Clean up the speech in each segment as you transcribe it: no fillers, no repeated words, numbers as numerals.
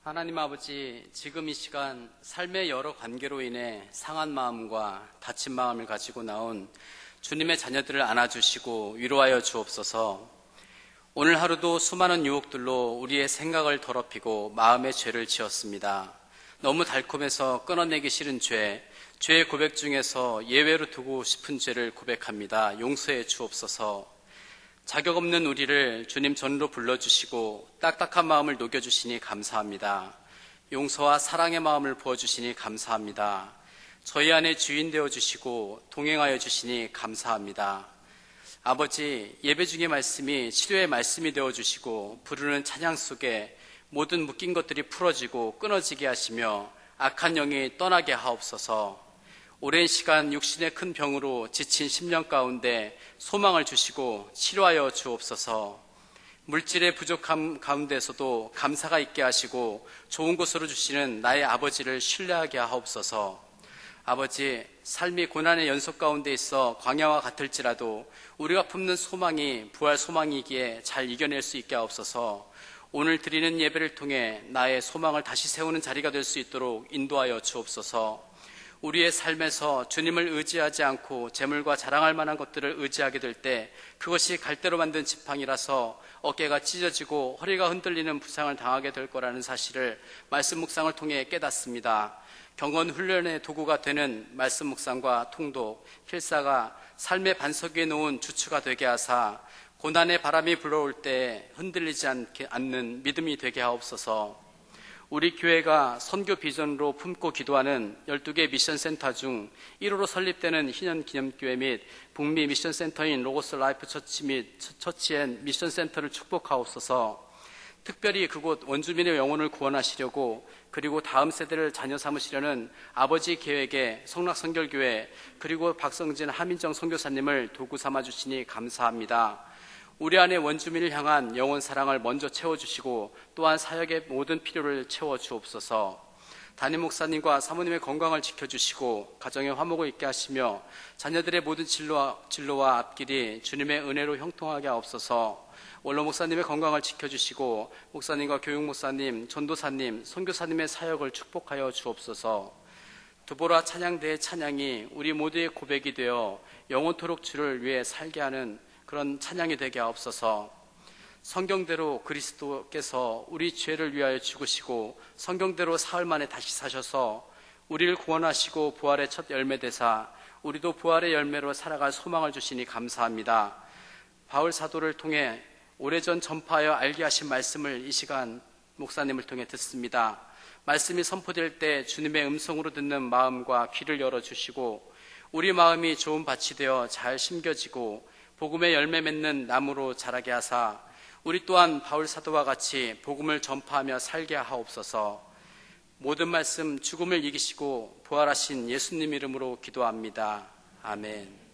하나님 아버지, 지금 이 시간 삶의 여러 관계로 인해 상한 마음과 다친 마음을 가지고 나온 주님의 자녀들을 안아주시고 위로하여 주옵소서. 오늘 하루도 수많은 유혹들로 우리의 생각을 더럽히고 마음의 죄를 지었습니다. 너무 달콤해서 끊어내기 싫은 죄, 죄의 고백 중에서 예외로 두고 싶은 죄를 고백합니다. 용서해 주옵소서. 자격 없는 우리를 주님 전으로 불러주시고 딱딱한 마음을 녹여주시니 감사합니다. 용서와 사랑의 마음을 부어주시니 감사합니다. 저희 안에 주인 되어주시고 동행하여 주시니 감사합니다. 아버지, 예배 중의 말씀이 치료의 말씀이 되어주시고 부르는 찬양 속에 모든 묶인 것들이 풀어지고 끊어지게 하시며 악한 영이 떠나게 하옵소서. 오랜 시간 육신의 큰 병으로 지친 심령 가운데 소망을 주시고 치료하여 주옵소서. 물질의 부족함 가운데서도 감사가 있게 하시고 좋은 곳으로 주시는 나의 아버지를 신뢰하게 하옵소서. 아버지, 삶이 고난의 연속 가운데 있어 광야와 같을지라도 우리가 품는 소망이 부활 소망이기에 잘 이겨낼 수 있게 하옵소서. 오늘 드리는 예배를 통해 나의 소망을 다시 세우는 자리가 될 수 있도록 인도하여 주옵소서. 우리의 삶에서 주님을 의지하지 않고 재물과 자랑할 만한 것들을 의지하게 될 때 그것이 갈대로 만든 지팡이라서 어깨가 찢어지고 허리가 흔들리는 부상을 당하게 될 거라는 사실을 말씀 묵상을 통해 깨닫습니다. 경건 훈련의 도구가 되는 말씀 묵상과 통독, 필사가 삶의 반석 위에 놓은 주추가 되게 하사 고난의 바람이 불어올 때 흔들리지 않는 믿음이 되게 하옵소서. 우리 교회가 선교 비전으로 품고 기도하는 12개 미션센터 중 1호로 설립되는 희년기념교회 및 북미 미션센터인 로고스 라이프 처치 및 처치앤 미션센터를 축복하옵소서. 특별히 그곳 원주민의 영혼을 구원하시려고 그리고 다음 세대를 자녀 삼으시려는 아버지 계획에 성락선결교회 그리고 박성진 하민정 선교사님을 도구 삼아주시니 감사합니다. 우리 안에 원주민을 향한 영혼 사랑을 먼저 채워주시고 또한 사역의 모든 필요를 채워주옵소서. 담임 목사님과 사모님의 건강을 지켜주시고 가정의 화목을 있게 하시며 자녀들의 모든 진로와 앞길이 주님의 은혜로 형통하게 하옵소서. 원로 목사님의 건강을 지켜주시고 목사님과 교육목사님, 전도사님, 선교사님의 사역을 축복하여 주옵소서. 두보라 찬양대의 찬양이 우리 모두의 고백이 되어 영원토록 주를 위해 살게 하는 그런 찬양이 되게 하옵소서. 성경대로 그리스도께서 우리 죄를 위하여 죽으시고 성경대로 사흘 만에 다시 사셔서 우리를 구원하시고 부활의 첫 열매 되사 우리도 부활의 열매로 살아갈 소망을 주시니 감사합니다. 바울 사도를 통해 오래전 전파하여 알게 하신 말씀을 이 시간 목사님을 통해 듣습니다. 말씀이 선포될 때 주님의 음성으로 듣는 마음과 귀를 열어주시고 우리 마음이 좋은 밭이 되어 잘 심겨지고 복음의 열매 맺는 나무로 자라게 하사 우리 또한 바울 사도와 같이 복음을 전파하며 살게 하옵소서. 모든 말씀 죽음을 이기시고 부활하신 예수님 이름으로 기도합니다. 아멘.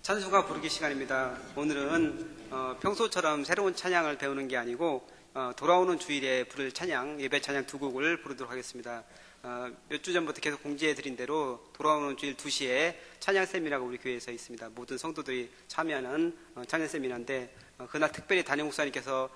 찬송가 부르기 시간입니다. 오늘은 평소처럼 새로운 찬양을 배우는 게 아니고 돌아오는 주일에 부를 찬양, 예배 찬양 두 곡을 부르도록 하겠습니다. 몇 주 전부터 계속 공지해 드린 대로 돌아오는 주일 2시에 찬양 세미나가 우리 교회에서 있습니다. 모든 성도들이 참여하는 찬양 세미나인데 그날 특별히 담임 목사님께서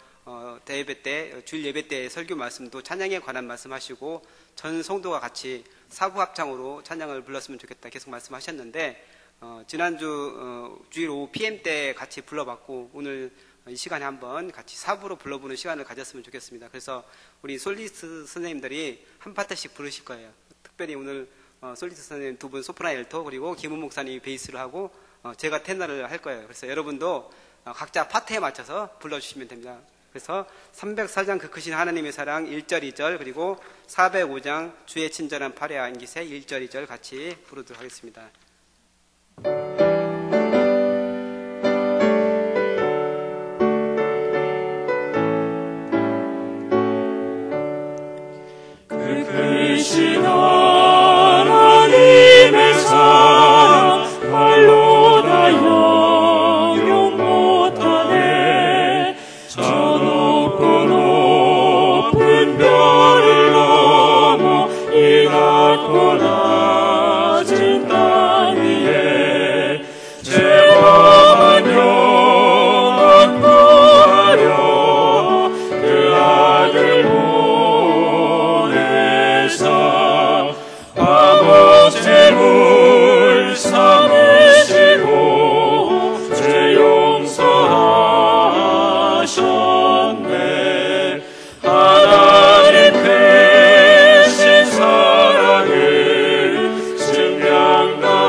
대예배 때, 주일 예배 때 설교 말씀도 찬양에 관한 말씀하시고 전 성도가 같이 사부 합창으로 찬양을 불렀으면 좋겠다 계속 말씀하셨는데 지난주 주일 오후 PM 때 같이 불러봤고 오늘 이 시간에 한번 같이 사부로 불러보는 시간을 가졌으면 좋겠습니다. 그래서 우리 솔리스트 선생님들이 한 파트씩 부르실 거예요. 특별히 오늘 솔리스트 선생님 두 분 소프라노 알토 그리고 김은 목사님이 베이스를 하고 제가 테너를 할 거예요. 그래서 여러분도 각자 파트에 맞춰서 불러주시면 됩니다. 그래서 304장 그 크신 하나님의 사랑 1절 2절 그리고 405장 주의 친절한 팔에 안기세 1절 2절 같이 부르도록 하겠습니다. 그 크신 하나님의 사랑 말로 다 영영 못하네. 저 높고 높은 별을 넘어 이 낮고 낮은 땅 위에 죄범한 영혼 구하려 그 아들 보내사 아버지를 삼으시고 죄 용서하셨네. 하나님 크신 사랑을 증량다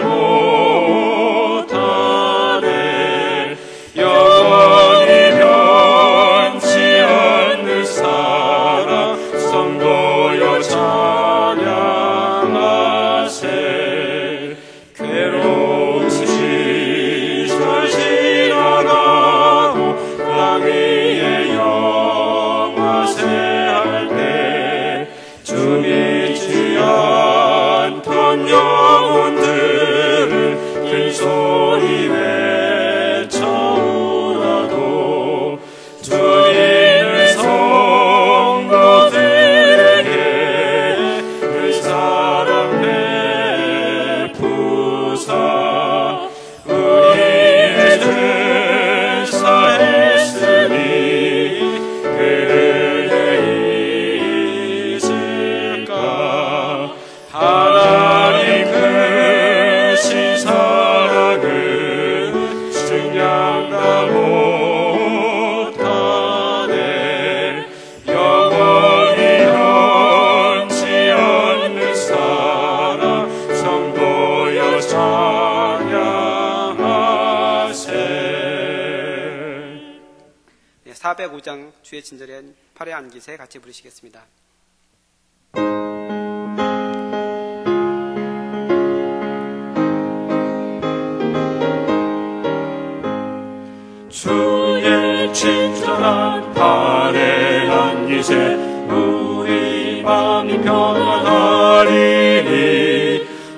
못하네. 영원히 변치 않는 사랑 성도여 찬양하세. 괴로운 시절 지나가고 땅 위에 영화세 할 때 주 믿지 않던 영혼들을 큰 소리 외쳐 울어도 주님의 성도들에게 그 사랑 베푸사 우리의 죄 사했으니 그를 잊을까. 하나님 크신 사랑은 증량다 못하네. 영원히 변치 않는 사랑 성도여 찬양하세. 네, 405장 주의 친절한 팔에 안기세 같이 부르시겠습니다. 주의 친절한 팔에 안기세 우리 마음이 평안하리니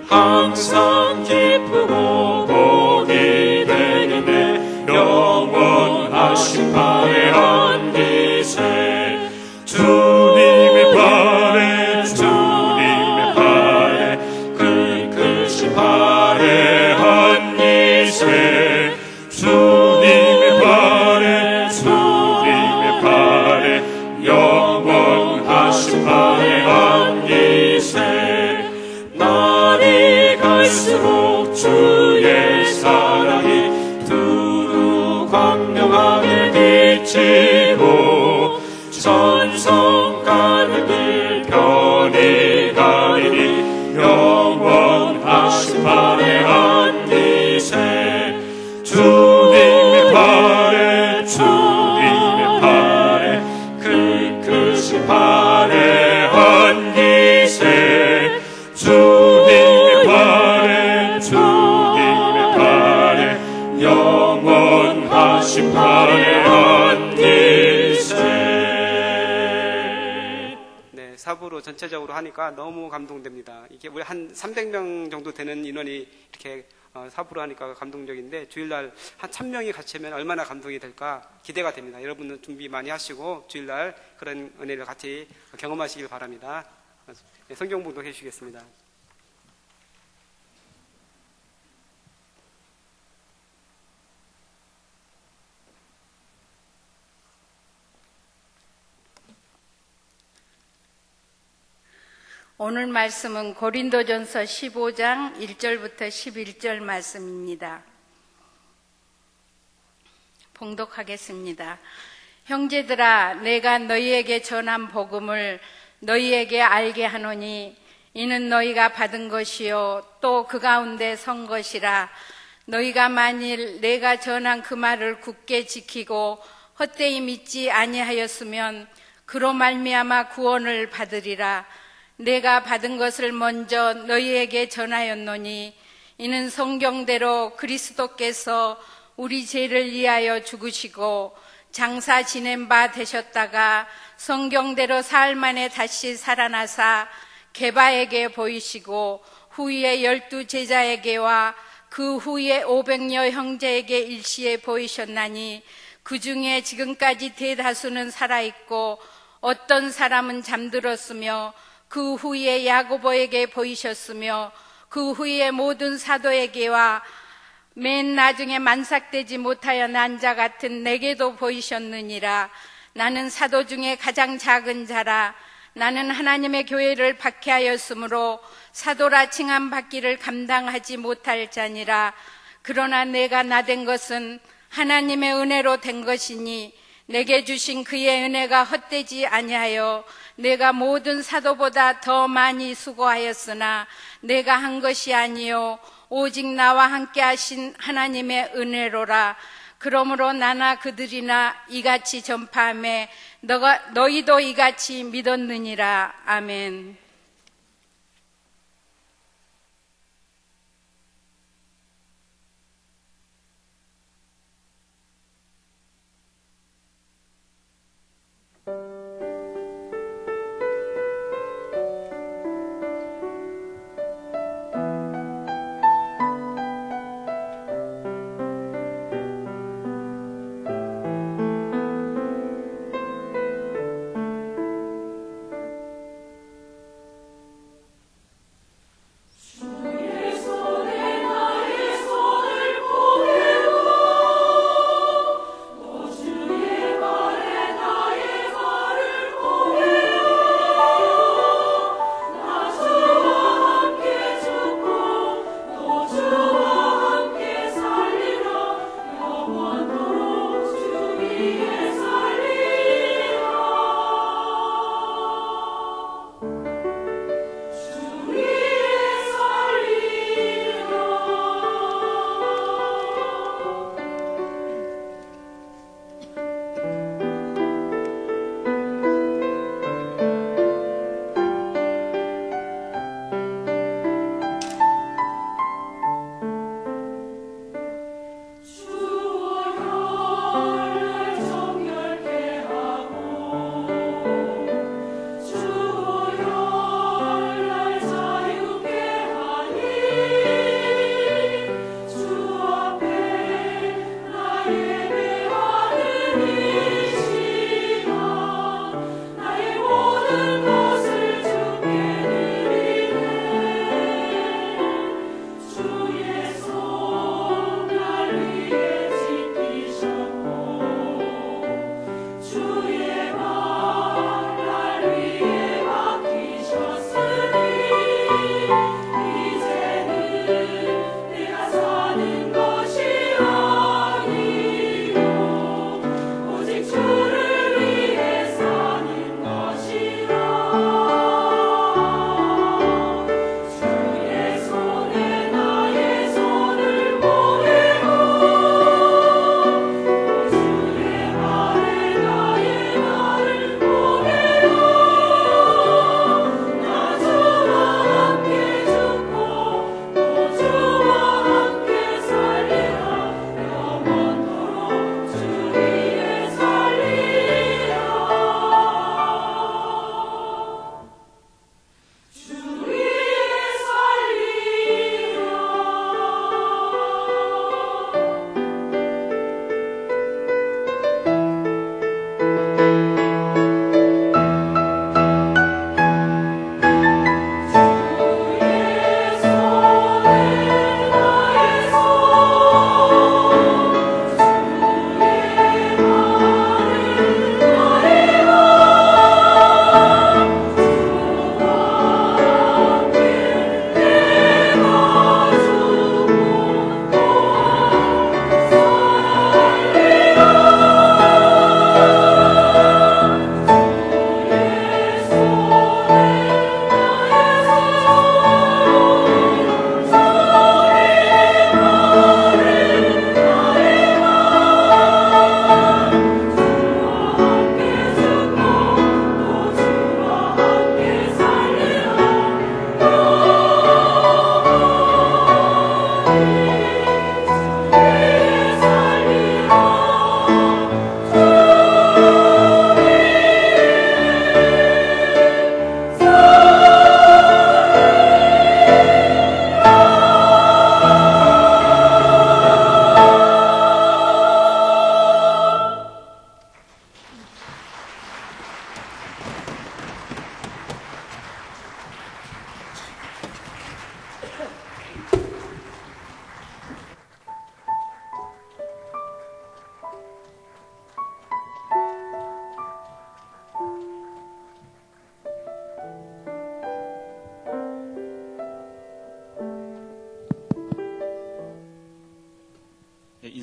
항상 기쁘고 복이 되겠네. 영원하신 팔에 안기세 주님의 팔에 주님의 팔에 그 크신 팔에 안기세 주님의 팔에 주님의 팔에 영원하신 팔에 안기세. 날이 갈수록 주의 사랑이 두루 광명하게 비치고 천성 가는 길 편히 가리니 영원하신 팔에 안기세 주님의 팔에 주님의 팔에 그 크신 팔에 안기세 주님의 팔에 주님의 팔에 영원하신 팔에 안기세. 네, 사부로 전체적으로 하니까 너무 감동됩니다. 이게 우리 한 300명 정도 되는 인원이 이렇게 사부로 하니까 감동적인데 주일날 한 1000명이 같이 하면 얼마나 감동이 될까 기대가 됩니다. 여러분은 준비 많이 하시고 주일날 그런 은혜를 같이 경험하시길 바랍니다. 네, 성경 봉독해 주시겠습니다. 오늘 말씀은 고린도전서 15장 1절부터 11절 말씀입니다. 봉독하겠습니다. 형제들아, 내가 너희에게 전한 복음을 너희에게 알게 하노니 이는 너희가 받은 것이요 또 그 가운데 선 것이라. 너희가 만일 내가 전한 그 말을 굳게 지키고 헛되이 믿지 아니하였으면 그로 말미암아 구원을 받으리라. 내가 받은 것을 먼저 너희에게 전하였노니 이는 성경대로 그리스도께서 우리 죄를 위하여 죽으시고 장사 지낸 바 되셨다가 성경대로 사흘 만에 다시 살아나사 게바에게 보이시고 후에 12 제자에게와 그 후에 500여 형제에게 일시에 보이셨나니 그 중에 지금까지 대다수는 살아있고 어떤 사람은 잠들었으며 그 후에 야고보에게 보이셨으며 그 후에 모든 사도에게와 맨 나중에 만삭되지 못하여 난 자 같은 내게도 보이셨느니라. 나는 사도 중에 가장 작은 자라. 나는 하나님의 교회를 박해하였으므로 사도라 칭함 받기를 감당하지 못할 자니라. 그러나 내가 나된 것은 하나님의 은혜로 된 것이니 내게 주신 그의 은혜가 헛되지 아니하여 내가 모든 사도보다 더 많이 수고하였으나 내가 한 것이 아니요 오직 나와 함께 하신 하나님의 은혜로라. 그러므로 나나 그들이나 이같이 전파하며 너희도 이같이 믿었느니라. 아멘.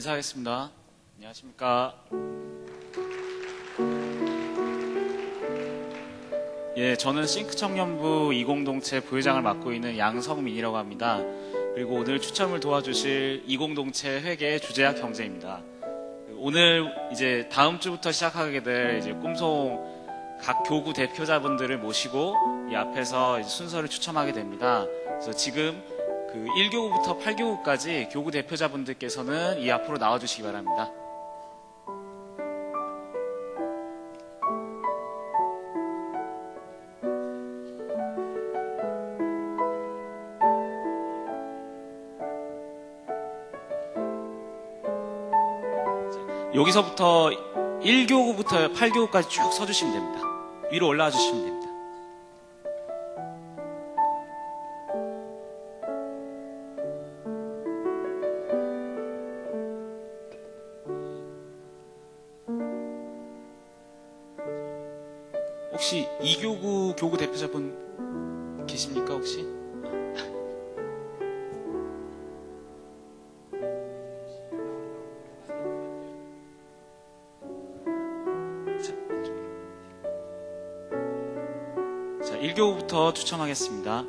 인사하겠습니다. 안녕하십니까. 예, 저는 싱크청년부 20동체 부회장을 맡고 있는 양성민이라고 합니다. 그리고 오늘 추첨을 도와주실 20동체 회계 주재학 형제입니다. 오늘 이제 다음 주부터 시작하게 될 이제 꿈송 각 교구 대표자분들을 모시고 이 앞에서 이제 순서를 추첨하게 됩니다. 그래서 지금 그 1교구부터 8교구까지 교구 대표자분들께서는 이 앞으로 나와주시기 바랍니다. 여기서부터 1교구부터 8교구까지 쭉 서주시면 됩니다. 위로 올라와 주시면 됩니다. 혹시 2교구 교구 대표자분 계십니까 혹시? 자, 1교구부터 추첨하겠습니다.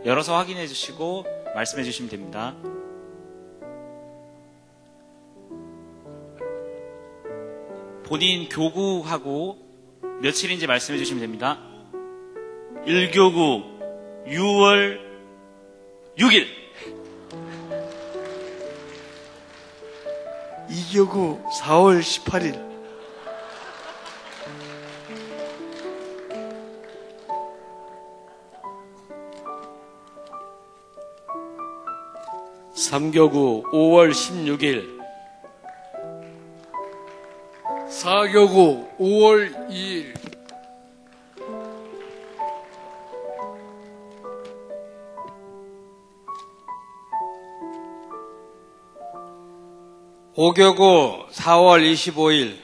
열어서 확인해 주시고 말씀해 주시면 됩니다. 본인 교구하고 며칠인지 말씀해 주시면 됩니다. 1교구 6월 6일 2교구 4월 18일 3교구 5월 16일 4교구 5월 2일 5교구 4월 25일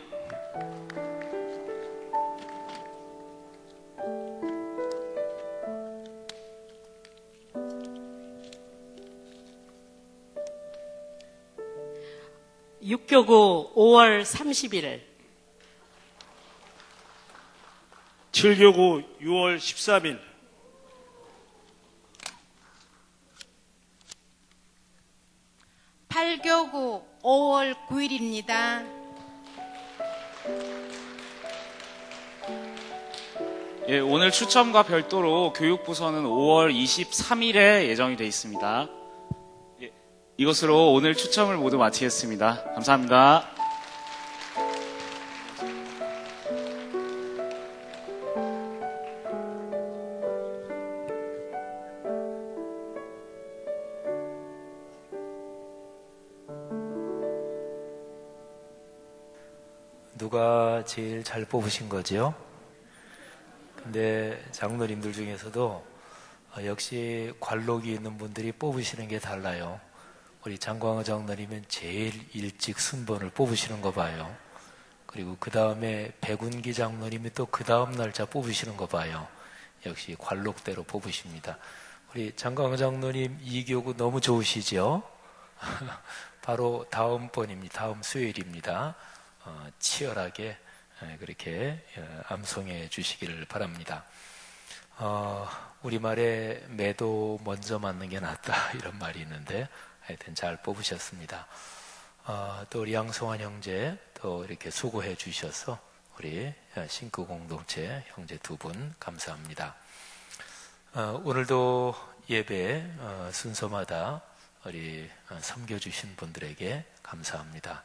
6교구 5월 30일 7교구 6월 13일 8교구 5월 9일입니다. 예, 오늘 추첨과 별도로 교육부서는 5월 23일에 예정이 되어 있습니다. 예, 이것으로 오늘 추첨을 모두 마치겠습니다. 감사합니다. 누가 제일 잘 뽑으신 거죠? 근데 장로님들 중에서도 역시 관록이 있는 분들이 뽑으시는 게 달라요. 우리 장광호 장로님은 제일 일찍 순번을 뽑으시는 거 봐요. 그리고 그 다음에 백운기 장로님이 또 그 다음 날짜 뽑으시는 거 봐요. 역시 관록대로 뽑으십니다. 우리 장광호 장로님 2교구 너무 좋으시죠? 바로 다음 번입니다. 다음 수요일입니다. 치열하게 그렇게 암송해 주시기를 바랍니다. 우리말에 매도 먼저 맞는 게 낫다 이런 말이 있는데 하여튼 잘 뽑으셨습니다. 또 우리 양성환 형제 또 이렇게 수고해 주셔서 우리 신구 공동체 형제 두 분 감사합니다. 오늘도 예배 순서마다 우리 섬겨주신 분들에게 감사합니다.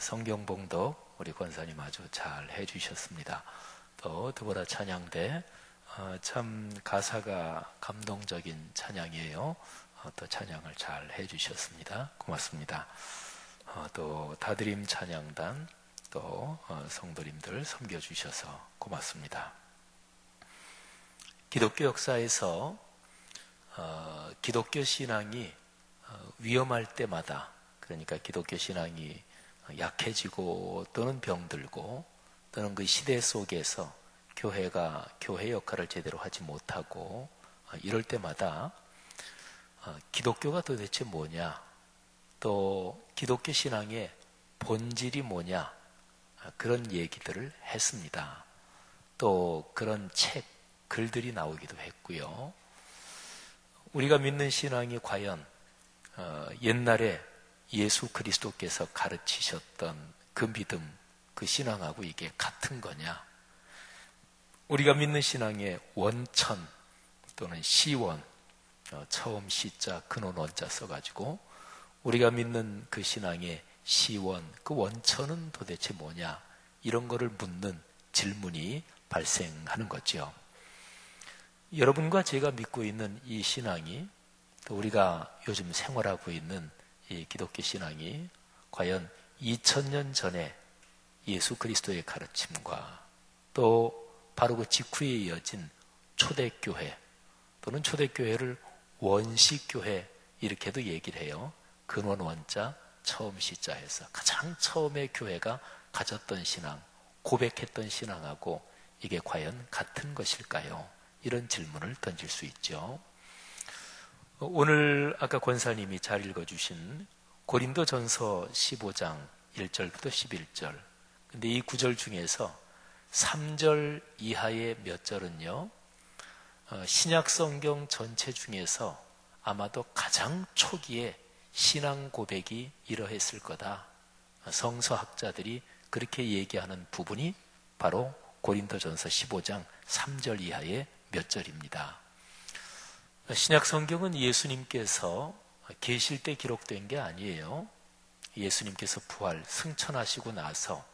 성경봉독 우리 권사님 아주 잘 해주셨습니다. 또 드보라 찬양대 참 가사가 감동적인 찬양이에요. 또 찬양을 잘 해주셨습니다. 고맙습니다. 또 다드림 찬양단 또 성도님들 섬겨주셔서 고맙습니다. 기독교 역사에서 기독교 신앙이 위험할 때마다, 그러니까 기독교 신앙이 약해지고 또는 병들고 또는 그 시대 속에서 교회가 교회 역할을 제대로 하지 못하고 이럴 때마다 기독교가 도대체 뭐냐, 또 기독교 신앙의 본질이 뭐냐, 그런 얘기들을 했습니다. 또 그런 책, 글들이 나오기도 했고요. 우리가 믿는 신앙이 과연 옛날에 예수 그리스도께서 가르치셨던 그 믿음, 그 신앙하고 이게 같은 거냐? 우리가 믿는 신앙의 원천 또는 시원, 처음 시자 근원 원자 써가지고 우리가 믿는 그 신앙의 시원, 그 원천은 도대체 뭐냐? 이런 거를 묻는 질문이 발생하는 거죠. 여러분과 제가 믿고 있는 이 신앙이, 또 우리가 요즘 생활하고 있는 이 기독교 신앙이 과연 2000년 전에 예수 그리스도의 가르침과 또 바로 그 직후에 이어진 초대교회 또는 초대교회를 원시교회 이렇게도 얘기를 해요. 근원 원자 처음 시자해서 가장 처음에 교회가 가졌던 신앙, 고백했던 신앙하고 이게 과연 같은 것일까요? 이런 질문을 던질 수 있죠. 오늘 아까 권사님이 잘 읽어주신 고린도전서 15장 1절부터 11절, 근데 이 구절 중에서 3절 이하의 몇 절은요, 신약 성경 전체 중에서 아마도 가장 초기에 신앙 고백이 이러했을 거다. 성서학자들이 그렇게 얘기하는 부분이 바로 고린도전서 15장 3절 이하의 몇 절입니다. 신약 성경은 예수님께서 계실 때 기록된 게 아니에요. 예수님께서 부활, 승천하시고 나서,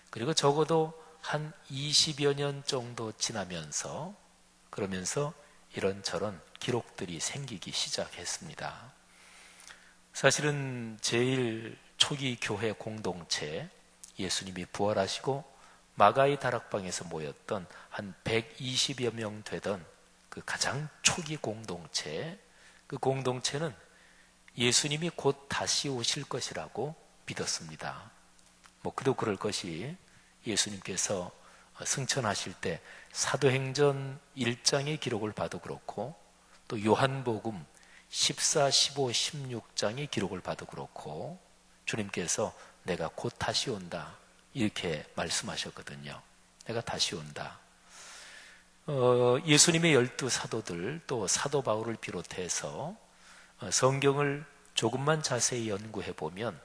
그리고 적어도 한 20여 년 정도 지나면서, 그러면서 이런저런 기록들이 생기기 시작했습니다. 사실은 제일 초기 교회 공동체, 예수님이 부활하시고 마가의 다락방에서 모였던 한 120여 명 되던 그 가장 초기 공동체, 그 공동체는 예수님이 곧 다시 오실 것이라고 믿었습니다. 그도 그럴 것이, 예수님께서 승천하실 때 사도행전 1장의 기록을 봐도 그렇고, 또 요한복음 14, 15, 16장의 기록을 봐도 그렇고, 주님께서 내가 곧 다시 온다 이렇게 말씀하셨거든요. 내가 다시 온다. 예수님의 12사도들, 또 사도 바울을 비롯해서 성경을 조금만 자세히 연구해 보면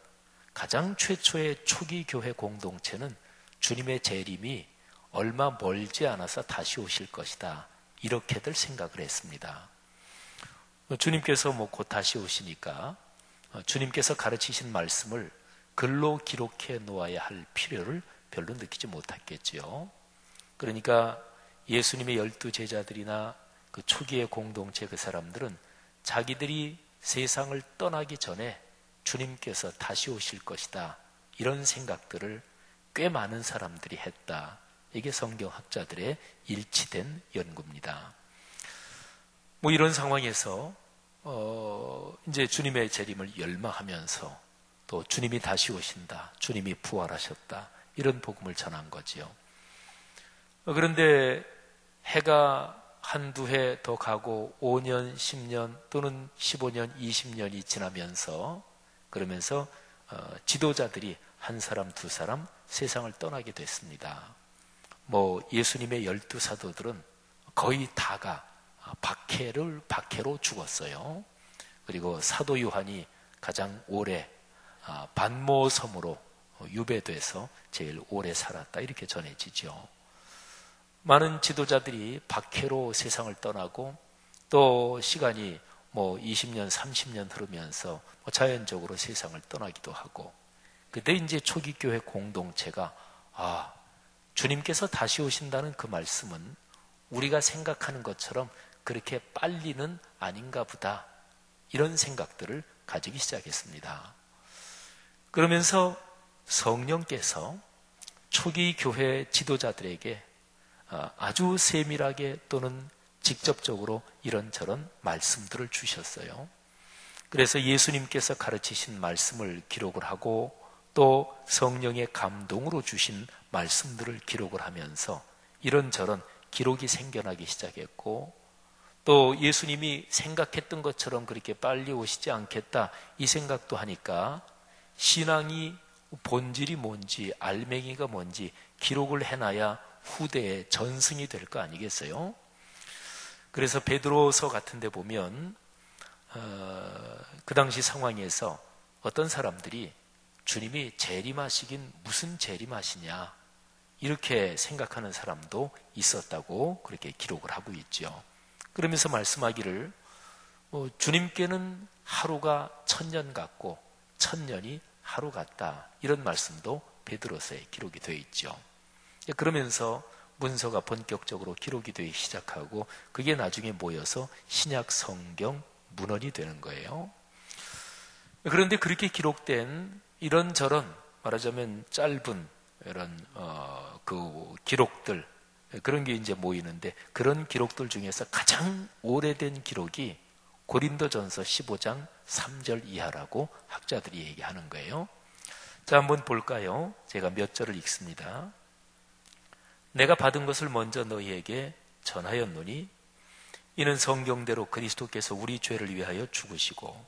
가장 최초의 초기 교회 공동체는 주님의 재림이 얼마 멀지 않아서 다시 오실 것이다, 이렇게들 생각을 했습니다. 주님께서 곧 다시 오시니까 주님께서 가르치신 말씀을 글로 기록해 놓아야 할 필요를 별로 느끼지 못했겠지요. 그러니까 예수님의 12제자들이나 그 초기의 공동체 그 사람들은 자기들이 세상을 떠나기 전에 주님께서 다시 오실 것이다, 이런 생각들을 꽤 많은 사람들이 했다. 이게 성경학자들의 일치된 연구입니다. 이런 상황에서 이제 주님의 재림을 열망하면서 또 주님이 다시 오신다, 주님이 부활하셨다, 이런 복음을 전한 거지요. 그런데 해가 한두 해 더 가고 5년, 10년 또는 15년, 20년이 지나면서, 그러면서 지도자들이 한 사람, 두 사람 세상을 떠나게 됐습니다. 예수님의 12사도들은 거의 다가 박해로 죽었어요. 그리고 사도 요한이 가장 오래 반모섬으로 유배돼서 제일 오래 살았다, 이렇게 전해지죠. 많은 지도자들이 박해로 세상을 떠나고, 또 시간이 20년, 30년 흐르면서 자연적으로 세상을 떠나기도 하고, 그때 이제 초기 교회 공동체가 주님께서 다시 오신다는 그 말씀은 우리가 생각하는 것처럼 그렇게 빨리는 아닌가 보다, 이런 생각들을 가지기 시작했습니다. 그러면서 성령께서 초기 교회 지도자들에게 아주 세밀하게 또는 직접적으로 이런저런 말씀들을 주셨어요. 그래서 예수님께서 가르치신 말씀을 기록을 하고, 또 성령의 감동으로 주신 말씀들을 기록을 하면서 이런저런 기록이 생겨나기 시작했고, 또 예수님이 생각했던 것처럼 그렇게 빨리 오시지 않겠다 이 생각도 하니까 신앙이 본질이 뭔지 알맹이가 뭔지 기록을 해놔야 후대에 전승이 될 거 아니겠어요? 그래서 베드로서 같은 데 보면 그 당시 상황에서 어떤 사람들이 주님이 재림하시긴 무슨 재림하시냐 이렇게 생각하는 사람도 있었다고 그렇게 기록을 하고 있죠. 그러면서 말씀하기를 주님께는 하루가 1000년 같고 1000년이 하루 같다 이런 말씀도 베드로서에 기록이 되어 있죠. 그러면서 문서가 본격적으로 기록이 되기 시작하고 그게 나중에 모여서 신약 성경 문헌이 되는 거예요. 그런데 그렇게 기록된 이런저런 말하자면 짧은 이런 그 기록들 그런 게 이제 모이는데 그런 기록들 중에서 가장 오래된 기록이 고린도전서 15장 3절 이하라고 학자들이 얘기하는 거예요. 자, 한번 볼까요? 제가 몇 절을 읽습니다. 내가 받은 것을 먼저 너희에게 전하였노니 이는 성경대로 그리스도께서 우리 죄를 위하여 죽으시고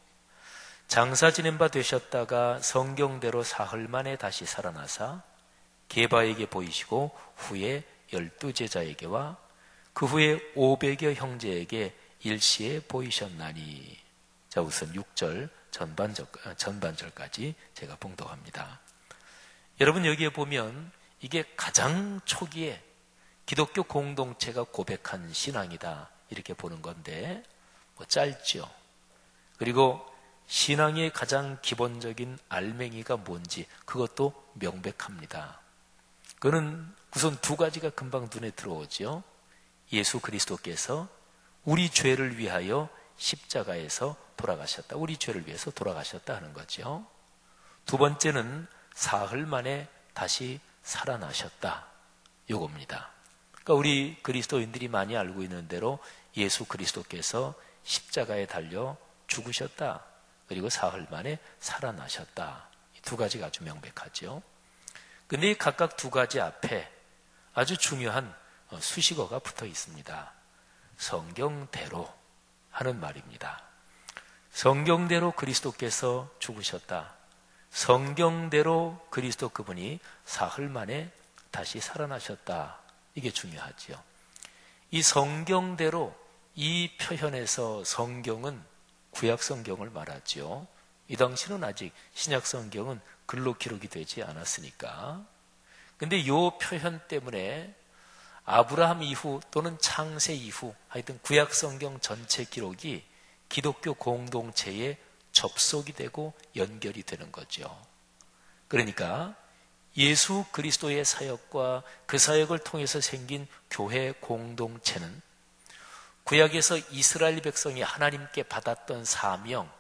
장사 지낸 바 되셨다가 성경대로 사흘 만에 다시 살아나사 게바에게 보이시고 후에 12제자에게와 그 후에 500여 형제에게 일시에 보이셨나니. 자, 우선 6절 전반절까지 제가 봉독합니다. 여러분 여기에 보면 이게 가장 초기에 기독교 공동체가 고백한 신앙이다 이렇게 보는 건데 짧죠. 그리고 신앙의 가장 기본적인 알맹이가 뭔지 그것도 명백합니다. 그거는 우선 두 가지가 금방 눈에 들어오죠. 예수 그리스도께서 우리 죄를 위하여 십자가에서 돌아가셨다. 우리 죄를 위해서 돌아가셨다 하는 거죠. 두 번째는 사흘 만에 다시 살아나셨다. 요겁니다. 그러니까 우리 그리스도인들이 많이 알고 있는 대로 예수 그리스도께서 십자가에 달려 죽으셨다. 그리고 사흘 만에 살아나셨다. 이 두 가지가 아주 명백하죠. 근데 각각 두 가지 앞에 아주 중요한 수식어가 붙어 있습니다. 성경대로 하는 말입니다. 성경대로 그리스도께서 죽으셨다. 성경대로 그리스도 그분이 사흘 만에 다시 살아나셨다. 이게 중요하지요. 이 성경대로 이 표현에서 성경은 구약 성경을 말하죠. 이 당시는 아직 신약 성경은 글로 기록이 되지 않았으니까. 근데 이 표현 때문에 아브라함 이후 또는 창세 이후 하여튼 구약 성경 전체 기록이 기독교 공동체에 접속이 되고 연결이 되는 거죠. 그러니까 예수 그리스도의 사역과 그 사역을 통해서 생긴 교회 공동체는 구약에서 이스라엘 백성이 하나님께 받았던 사명,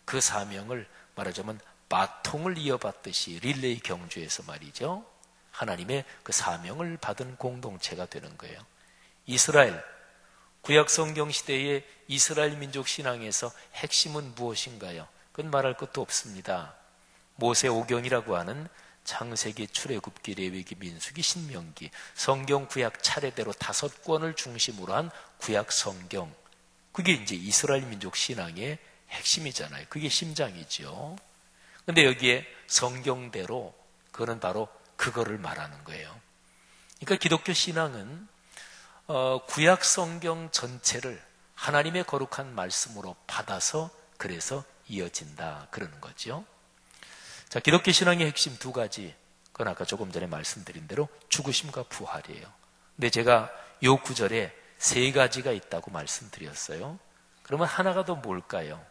그 사명을 말하자면 바통을 이어받듯이 릴레이 경주에서 말이죠. 하나님의 그 사명을 받은 공동체가 되는 거예요. 이스라엘, 구약 성경 시대의 이스라엘 민족 신앙에서 핵심은 무엇인가요? 그건 말할 것도 없습니다. 모세 오경이라고 하는 창세기, 출애굽기, 레위기, 민수기, 신명기, 성경 구약 차례대로 5권을 중심으로 한 구약 성경. 그게 이제 이스라엘 민족 신앙의 핵심이잖아요. 그게 심장이죠. 근데 여기에 성경대로 그거는 바로 그거를 말하는 거예요. 그러니까 기독교 신앙은 구약 성경 전체를 하나님의 거룩한 말씀으로 받아서 그래서 이어진다 그러는 거죠. 자, 기독교 신앙의 핵심 두 가지. 그건 아까 조금 전에 말씀드린 대로 죽으심과 부활이에요. 근데 제가 요 구절에 3가지가 있다고 말씀드렸어요. 그러면 하나가 더 뭘까요?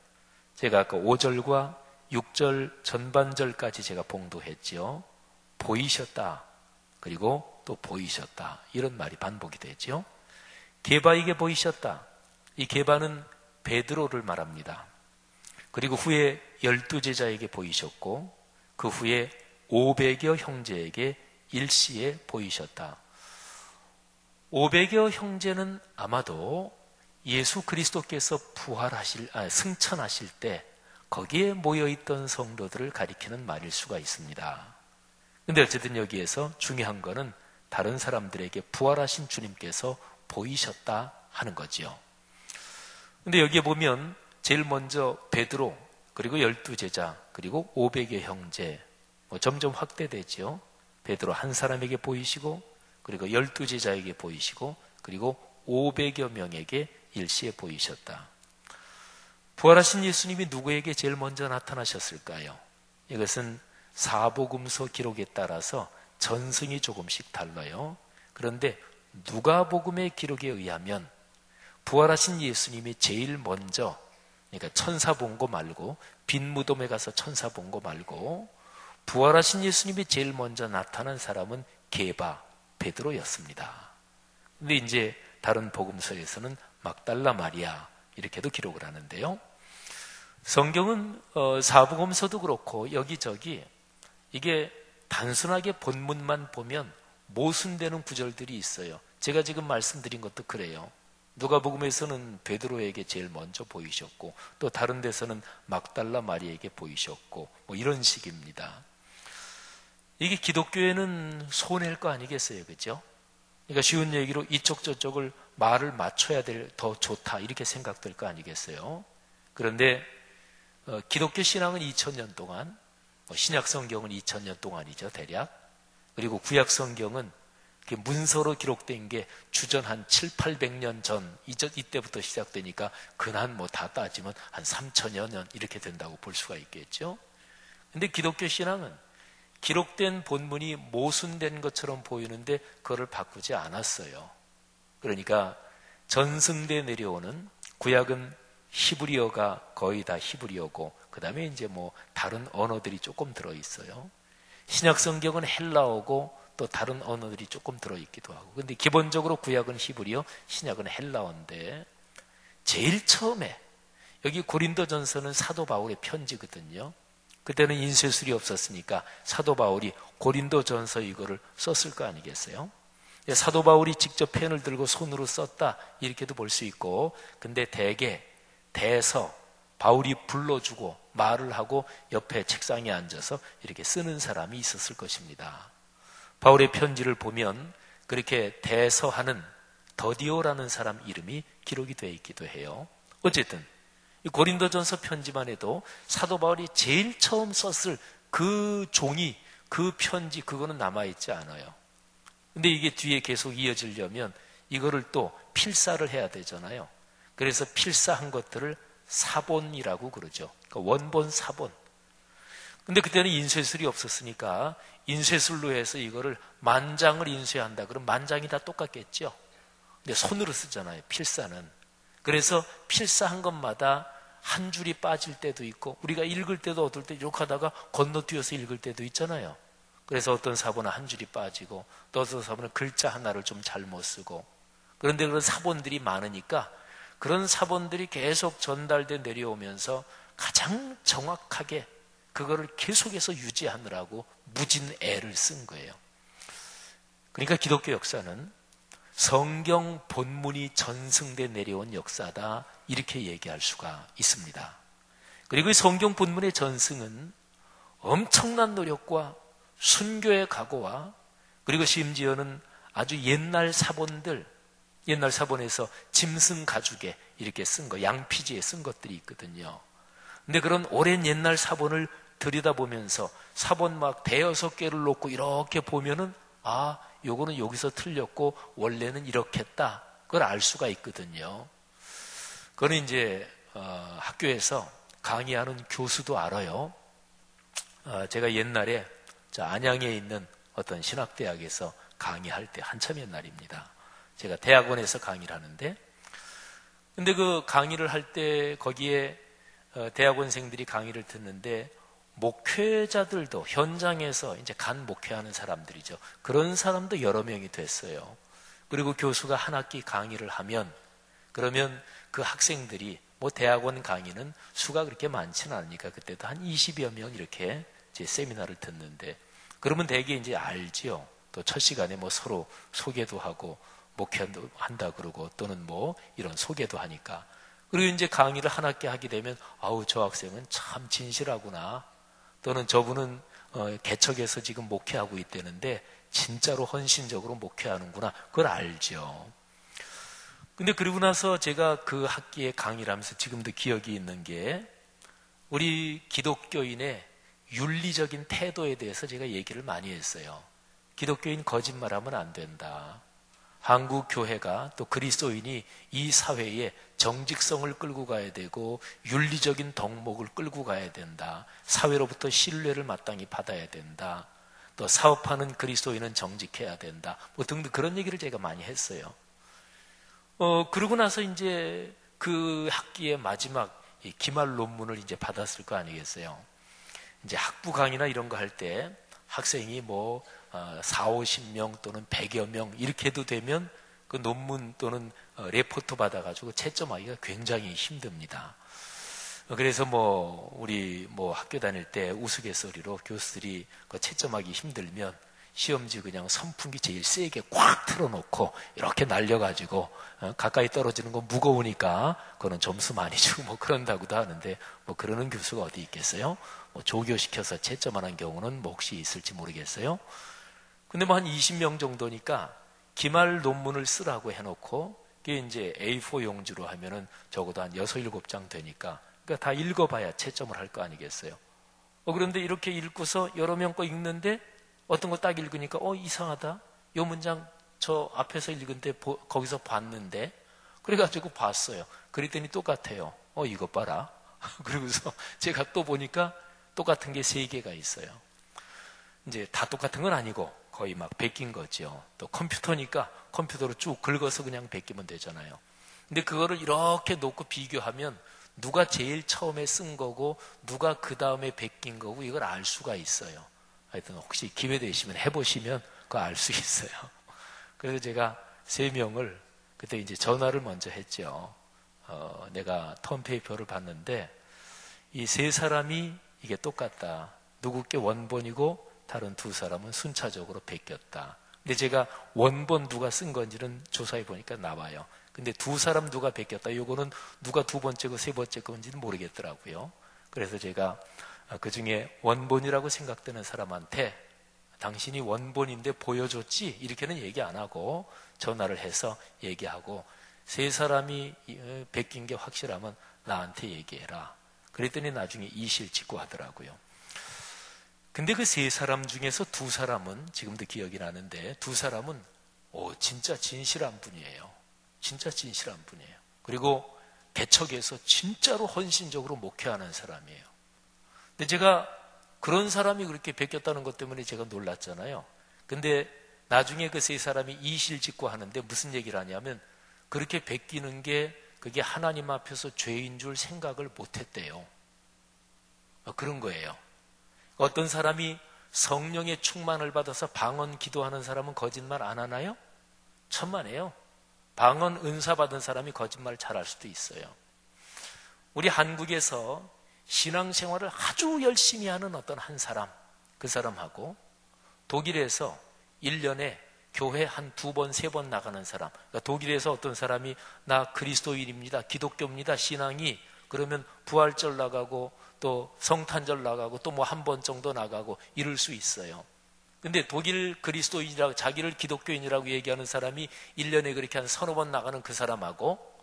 제가 아까 5절과 6절 전반절까지 제가 봉독했죠. 보이셨다. 그리고 또 보이셨다. 이런 말이 반복이 되죠. 게바에게 보이셨다. 이 게바는 베드로를 말합니다. 그리고 후에 12제자에게 보이셨고 그 후에 500여 형제에게 일시에 보이셨다. 500여 형제는 아마도 예수 그리스도께서 승천하실 때 거기에 모여있던 성도들을 가리키는 말일 수가 있습니다. 근데 어쨌든 여기에서 중요한 거는 다른 사람들에게 부활하신 주님께서 보이셨다 하는 거지요. 근데 여기에 보면 제일 먼저 베드로, 그리고 12제자, 그리고 500의 형제, 점점 확대되지요. 베드로 한 사람에게 보이시고, 그리고 12제자에게 보이시고, 그리고 500여 명에게 일시에 보이셨다. 부활하신 예수님이 누구에게 제일 먼저 나타나셨을까요? 이것은 사복음서 기록에 따라서 전승이 조금씩 달라요. 그런데 누가복음의 기록에 의하면 부활하신 예수님이 제일 먼저, 그러니까 천사 본 거 말고, 빈 무덤에 가서 천사 본 거 말고, 부활하신 예수님이 제일 먼저 나타난 사람은 게바, 베드로였습니다. 근데 이제 다른 복음서에서는 막달라 마리아 이렇게도 기록을 하는데요. 성경은 사복음서도 그렇고 여기저기 이게 단순하게 본문만 보면 모순되는 구절들이 있어요. 제가 지금 말씀드린 것도 그래요. 누가복음에서는 베드로에게 제일 먼저 보이셨고, 또 다른 데서는 막달라 마리아에게 보이셨고, 이런 식입니다. 이게 기독교에는 손해일 거 아니겠어요, 그죠? 그러니까 쉬운 얘기로 이쪽 저쪽을 말을 맞춰야 될 더 좋다 이렇게 생각될 거 아니겠어요? 그런데 기독교 신앙은 2000년 동안, 신약 성경은 2000년 동안이죠, 대략. 그리고 구약 성경은 문서로 기록된 게 주전 한 7, 800년 전, 이때부터 시작되니까 근한 다 따지면 한 3000여 년 이렇게 된다고 볼 수가 있겠죠. 근데 기독교 신앙은 기록된 본문이 모순된 것처럼 보이는데 그거를 바꾸지 않았어요. 그러니까 전승대 내려오는, 구약은 히브리어가 거의 다 히브리어고, 그 다음에 이제 다른 언어들이 조금 들어있어요. 신약 성경은 헬라어고 또 다른 언어들이 조금 들어있기도 하고. 근데 기본적으로 구약은 히브리어, 신약은 헬라어인데, 제일 처음에 여기 고린도전서는 사도 바울의 편지거든요. 그때는 인쇄술이 없었으니까 사도 바울이 고린도전서 이거를 썼을 거 아니겠어요? 사도 바울이 직접 펜을 들고 손으로 썼다 이렇게도 볼 수 있고, 근데 대개 대서 바울이 불러주고 말을 하고 옆에 책상에 앉아서 이렇게 쓰는 사람이 있었을 것입니다. 바울의 편지를 보면 그렇게 대서하는 더디오라는 사람 이름이 기록이 되어 있기도 해요. 어쨌든 이 고린도전서 편지만 해도 사도 바울이 제일 처음 썼을 그 종이, 그 편지, 그거는 남아있지 않아요. 근데 이게 뒤에 계속 이어지려면 이거를 또 필사를 해야 되잖아요. 그래서 필사한 것들을 사본이라고 그러죠. 그러니까 원본, 사본. 근데 그때는 인쇄술이 없었으니까 인쇄술로 해서 이거를 만장을 인쇄한다. 그럼 만장이 다 똑같겠죠. 근데 손으로 쓰잖아요, 필사는. 그래서 필사한 것마다 한 줄이 빠질 때도 있고, 우리가 읽을 때도 어떨 때 이렇게 하다가 건너뛰어서 읽을 때도 있잖아요. 그래서 어떤 사본은 한 줄이 빠지고, 또 어떤 사본은 글자 하나를 좀 잘못 쓰고. 그런데 그런 사본들이 많으니까 그런 사본들이 계속 전달돼 내려오면서 가장 정확하게 그거를 계속해서 유지하느라고 무진 애를 쓴 거예요. 그러니까 기독교 역사는 성경 본문이 전승돼 내려온 역사다, 이렇게 얘기할 수가 있습니다. 그리고 이 성경 본문의 전승은 엄청난 노력과 순교의 각오와, 그리고 심지어는 아주 옛날 사본들, 옛날 사본에서 짐승 가죽에 이렇게 쓴 거, 양피지에 쓴 것들이 있거든요. 근데 그런 오랜 옛날 사본을 들여다보면서 사본 막 대여섯 개를 놓고 이렇게 보면은, 아, 요거는 여기서 틀렸고 원래는 이렇게 했다, 그걸 알 수가 있거든요. 그거는 이제 학교에서 강의하는 교수도 알아요. 제가 옛날에 안양에 있는 어떤 신학대학에서 강의할 때, 한참 옛날입니다. 제가 대학원에서 강의를 하는데, 근데 그 강의를 할 때 거기에 대학원생들이 강의를 듣는데, 목회자들도 현장에서 이제 간 목회하는 사람들이죠. 그런 사람도 여러 명이 됐어요. 그리고 교수가 한 학기 강의를 하면, 그러면 그 학생들이, 대학원 강의는 수가 그렇게 많지는 않으니까 그때도 한 20여 명 이렇게 이제 세미나를 듣는데, 그러면 대개 이제 알지요. 또 첫 시간에 서로 소개도 하고 목회한다 그러고, 또는 이런 소개도 하니까. 그리고 이제 강의를 한 학기 하게 되면, 아우, 저 학생은 참 진실하구나, 또는 저분은 개척에서 지금 목회하고 있다는데 진짜로 헌신적으로 목회하는구나. 그걸 알죠. 근데 그러고 나서 제가 그 학기에 강의를 하면서 지금도 기억이 있는 게 우리 기독교인의 윤리적인 태도에 대해서 제가 얘기를 많이 했어요. 기독교인 거짓말하면 안 된다. 한국 교회가 또 그리스도인이 이 사회에 정직성을 끌고 가야 되고 윤리적인 덕목을 끌고 가야 된다. 사회로부터 신뢰를 마땅히 받아야 된다. 또 사업하는 그리스도인은 정직해야 된다. 뭐 등등 그런 얘기를 제가 많이 했어요. 그러고 나서 이제 그 학기의 마지막 기말 논문을 이제 받았을 거 아니겠어요. 이제 학부 강의나 이런 거 할 때 학생이 뭐 4, 50명 또는 100여 명 이렇게 해도 되면 그 논문 또는 레포트 받아가지고 채점하기가 굉장히 힘듭니다. 그래서 뭐 우리 뭐 학교 다닐 때 우스갯소리로 교수들이 그 채점하기 힘들면 시험지 그냥 선풍기 제일 세게 꽉 틀어놓고 이렇게 날려가지고 가까이 떨어지는 거 무거우니까 그거는 점수 많이 주고 뭐 그런다고도 하는데 뭐 그러는 교수가 어디 있겠어요? 뭐 조교시켜서 채점하는 경우는 뭐 혹시 있을지 모르겠어요. 근데 뭐 한 20명 정도니까 기말 논문을 쓰라고 해놓고 그게 이제 A4 용지로 하면은 적어도 한 6, 7장 되니까 그러니까 다 읽어봐야 채점을 할 거 아니겠어요. 그런데 이렇게 읽고서 여러 명 거 읽는데 어떤 거 딱 읽으니까 이상하다. 이 문장 저 앞에서 읽은데 거기서 봤는데 그래가지고 봤어요. 그랬더니 똑같아요. 이거 봐라. 그러고서 제가 또 보니까 똑같은 게 3개가 있어요. 이제 다 똑같은 건 아니고 거의 막 베낀 거죠. 또 컴퓨터니까 컴퓨터로 쭉 긁어서 그냥 베끼면 되잖아요. 근데 그거를 이렇게 놓고 비교하면 누가 제일 처음에 쓴 거고 누가 그 다음에 베낀 거고 이걸 알 수가 있어요. 하여튼 혹시 기회 되시면 해보시면 그거 알 수 있어요. 그래서 제가 3명을 그때 이제 전화를 먼저 했죠. 내가 턴페이퍼를 봤는데 이 3사람이 이게 똑같다. 누구께 원본이고 다른 2사람은 순차적으로 베꼈다. 근데 제가 원본 누가 쓴 건지는 조사해 보니까 나와요. 근데 2사람 누가 베꼈다. 요거는 누가 2번째고 3번째 건지는 모르겠더라고요. 그래서 제가 그 중에 원본이라고 생각되는 사람한테 당신이 원본인데 보여줬지? 이렇게는 얘기 안 하고 전화를 해서 얘기하고 3사람이 베낀 게 확실하면 나한테 얘기해라. 그랬더니 나중에 이실직고 하더라고요. 근데 그 3사람 중에서 2사람은 지금도 기억이 나는데 2사람은 진짜 진실한 분이에요. 진짜 진실한 분이에요. 그리고 개척에서 진짜로 헌신적으로 목회하는 사람이에요. 근데 제가 그런 사람이 그렇게 베꼈다는 것 때문에 제가 놀랐잖아요. 근데 나중에 그 3사람이 이실직고 하는데 무슨 얘기를 하냐면 그렇게 베끼는 게 그게 하나님 앞에서 죄인 줄 생각을 못했대요. 그런 거예요. 어떤 사람이 성령의 충만을 받아서 방언 기도하는 사람은 거짓말 안 하나요? 천만에요. 방언 은사 받은 사람이 거짓말 잘할 수도 있어요. 우리 한국에서 신앙생활을 아주 열심히 하는 어떤 한 사람, 그 사람하고 독일에서 1년에 교회 한 2번, 3번 나가는 사람. 그러니까 독일에서 어떤 사람이 나 그리스도인입니다. 기독교입니다. 신앙이. 그러면 부활절 나가고 또 성탄절 나가고 또 뭐 한 번 정도 나가고 이럴 수 있어요. 근데 독일 그리스도인이라고 자기를 기독교인이라고 얘기하는 사람이 1년에 그렇게 한 3-4번 나가는 그 사람하고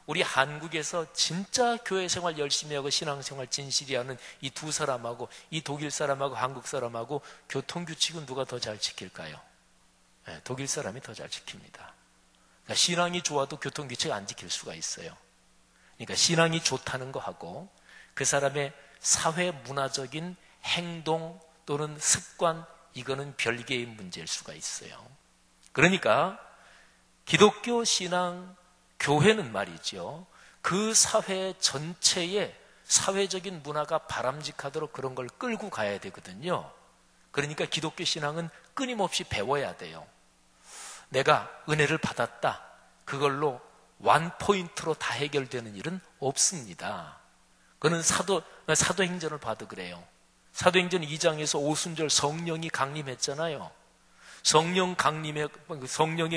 우리 한국에서 진짜 교회 생활 열심히 하고 신앙생활 진실히 하는 이 2사람하고 이 독일 사람하고 한국 사람하고 교통규칙은 누가 더 잘 지킬까요? 네, 독일 사람이 더 잘 지킵니다. 그러니까 신앙이 좋아도 교통규칙 안 지킬 수가 있어요. 그러니까 신앙이 좋다는 거하고 그 사람의 사회 문화적인 행동 또는 습관 이거는 별개의 문제일 수가 있어요. 그러니까 기독교 신앙 교회는 말이죠. 그 사회 전체의 사회적인 문화가 바람직하도록 그런 걸 끌고 가야 되거든요. 그러니까 기독교 신앙은 끊임없이 배워야 돼요. 내가 은혜를 받았다. 그걸로 원포인트로 다 해결되는 일은 없습니다. 그는 사도행전을 봐도 그래요. 사도행전 2장에서 오순절 성령이 강림했잖아요. 성령의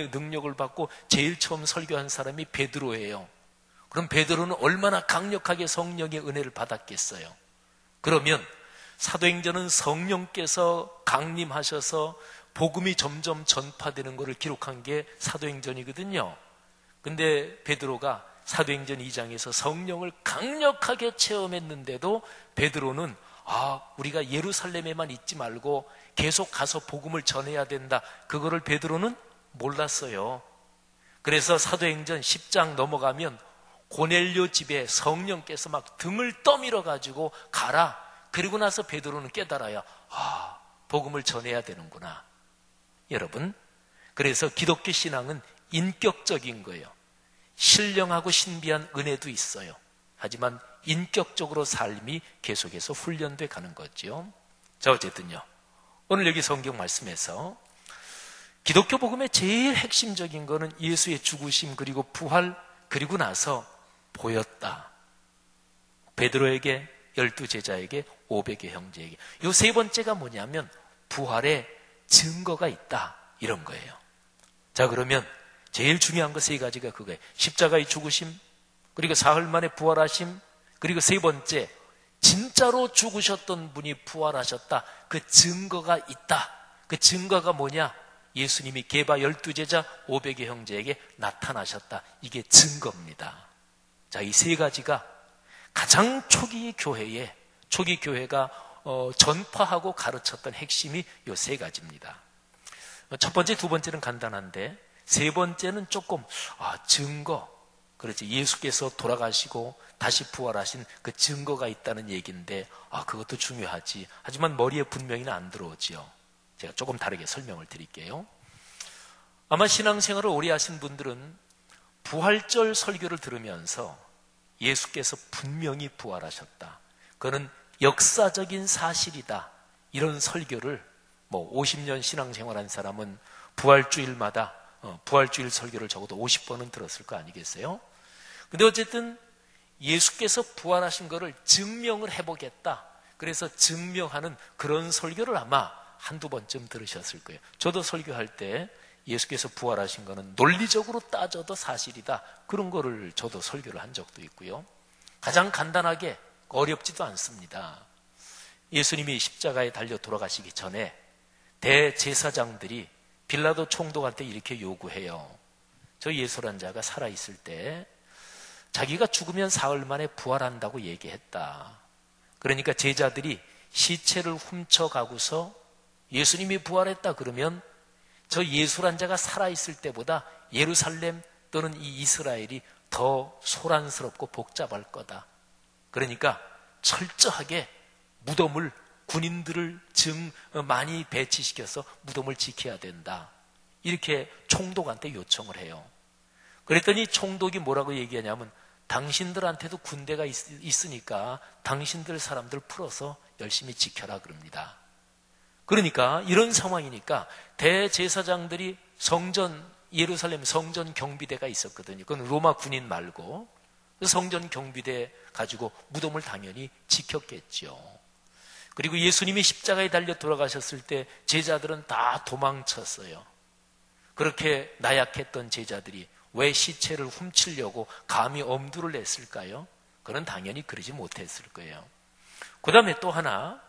능력을 받고 제일 처음 설교한 사람이 베드로예요. 그럼 베드로는 얼마나 강력하게 성령의 은혜를 받았겠어요. 그러면 사도행전은 성령께서 강림하셔서 복음이 점점 전파되는 것을 기록한 게 사도행전이거든요. 근데 베드로가 사도행전 2장에서 성령을 강력하게 체험했는데도 베드로는 우리가 예루살렘에만 있지 말고 계속 가서 복음을 전해야 된다. 그거를 베드로는 몰랐어요. 그래서 사도행전 10장 넘어가면 고넬료 집에 성령께서 막 등을 떠밀어 가지고 가라. 그리고 나서 베드로는 깨달아요. 복음을 전해야 되는구나. 여러분, 그래서 기독교 신앙은 인격적인 거예요. 신령하고 신비한 은혜도 있어요. 하지만 인격적으로 삶이 계속해서 훈련돼 가는 거죠. 자, 어쨌든요, 오늘 여기 성경 말씀에서 기독교 복음의 제일 핵심적인 거는 예수의 죽으심 그리고 부활 그리고 나서 보였다. 베드로에게, 12제자에게, 500의 형제에게. 이 세 번째가 뭐냐면 부활의 증거가 있다, 이런 거예요. 자, 그러면 제일 중요한 거 세 가지가 그거예요. 십자가의 죽으심, 그리고 사흘 만에 부활하심, 그리고 세 번째, 진짜로 죽으셨던 분이 부활하셨다. 그 증거가 있다. 그 증거가 뭐냐? 예수님이 게바 12제자 500의 형제에게 나타나셨다. 이게 증거입니다. 자, 이 세 가지가 가장 초기 교회가 전파하고 가르쳤던 핵심이 이 세 가지입니다. 첫 번째, 두 번째는 간단한데 세 번째는 조금 증거, 그렇지, 예수께서 돌아가시고 다시 부활하신 그 증거가 있다는 얘기인데 그것도 중요하지. 하지만 머리에 분명히는 안 들어오지요. 제가 조금 다르게 설명을 드릴게요. 아마 신앙생활을 오래 하신 분들은 부활절 설교를 들으면서 예수께서 분명히 부활하셨다, 그는 역사적인 사실이다, 이런 설교를 50년 신앙생활한 사람은 부활주일마다 부활주일 설교를 적어도 50번은 들었을 거 아니겠어요? 근데 어쨌든 예수께서 부활하신 것을 증명을 해보겠다, 그래서 증명하는 그런 설교를 아마 한두 번쯤 들으셨을 거예요. 저도 설교할 때 예수께서 부활하신 것은 논리적으로 따져도 사실이다, 그런 거를 저도 설교를 한 적도 있고요. 가장 간단하게, 어렵지도 않습니다. 예수님이 십자가에 달려 돌아가시기 전에 대제사장들이 빌라도 총독한테 이렇게 요구해요. 저 예수란 자가 살아있을 때 자기가 죽으면 사흘 만에 부활한다고 얘기했다. 그러니까 제자들이 시체를 훔쳐가고서 예수님이 부활했다 그러면 저 예수란 자가 살아있을 때보다 예루살렘 또는 이 이스라엘이 더 소란스럽고 복잡할 거다. 그러니까 철저하게 무덤을, 군인들을 많이 배치시켜서 무덤을 지켜야 된다, 이렇게 총독한테 요청을 해요. 그랬더니 총독이 뭐라고 얘기하냐면 당신들한테도 군대가 있으니까 당신들 사람들 풀어서 열심히 지켜라 그럽니다. 그러니까 이런 상황이니까 대제사장들이 예루살렘 성전 경비대가 있었거든요. 그건 로마 군인 말고 성전 경비대 가지고 무덤을 당연히 지켰겠죠. 그리고 예수님이 십자가에 달려 돌아가셨을 때 제자들은 다 도망쳤어요. 그렇게 나약했던 제자들이 왜 시체를 훔치려고 감히 엄두를 냈을까요? 그는 당연히 그러지 못했을 거예요. 그 다음에 또 하나,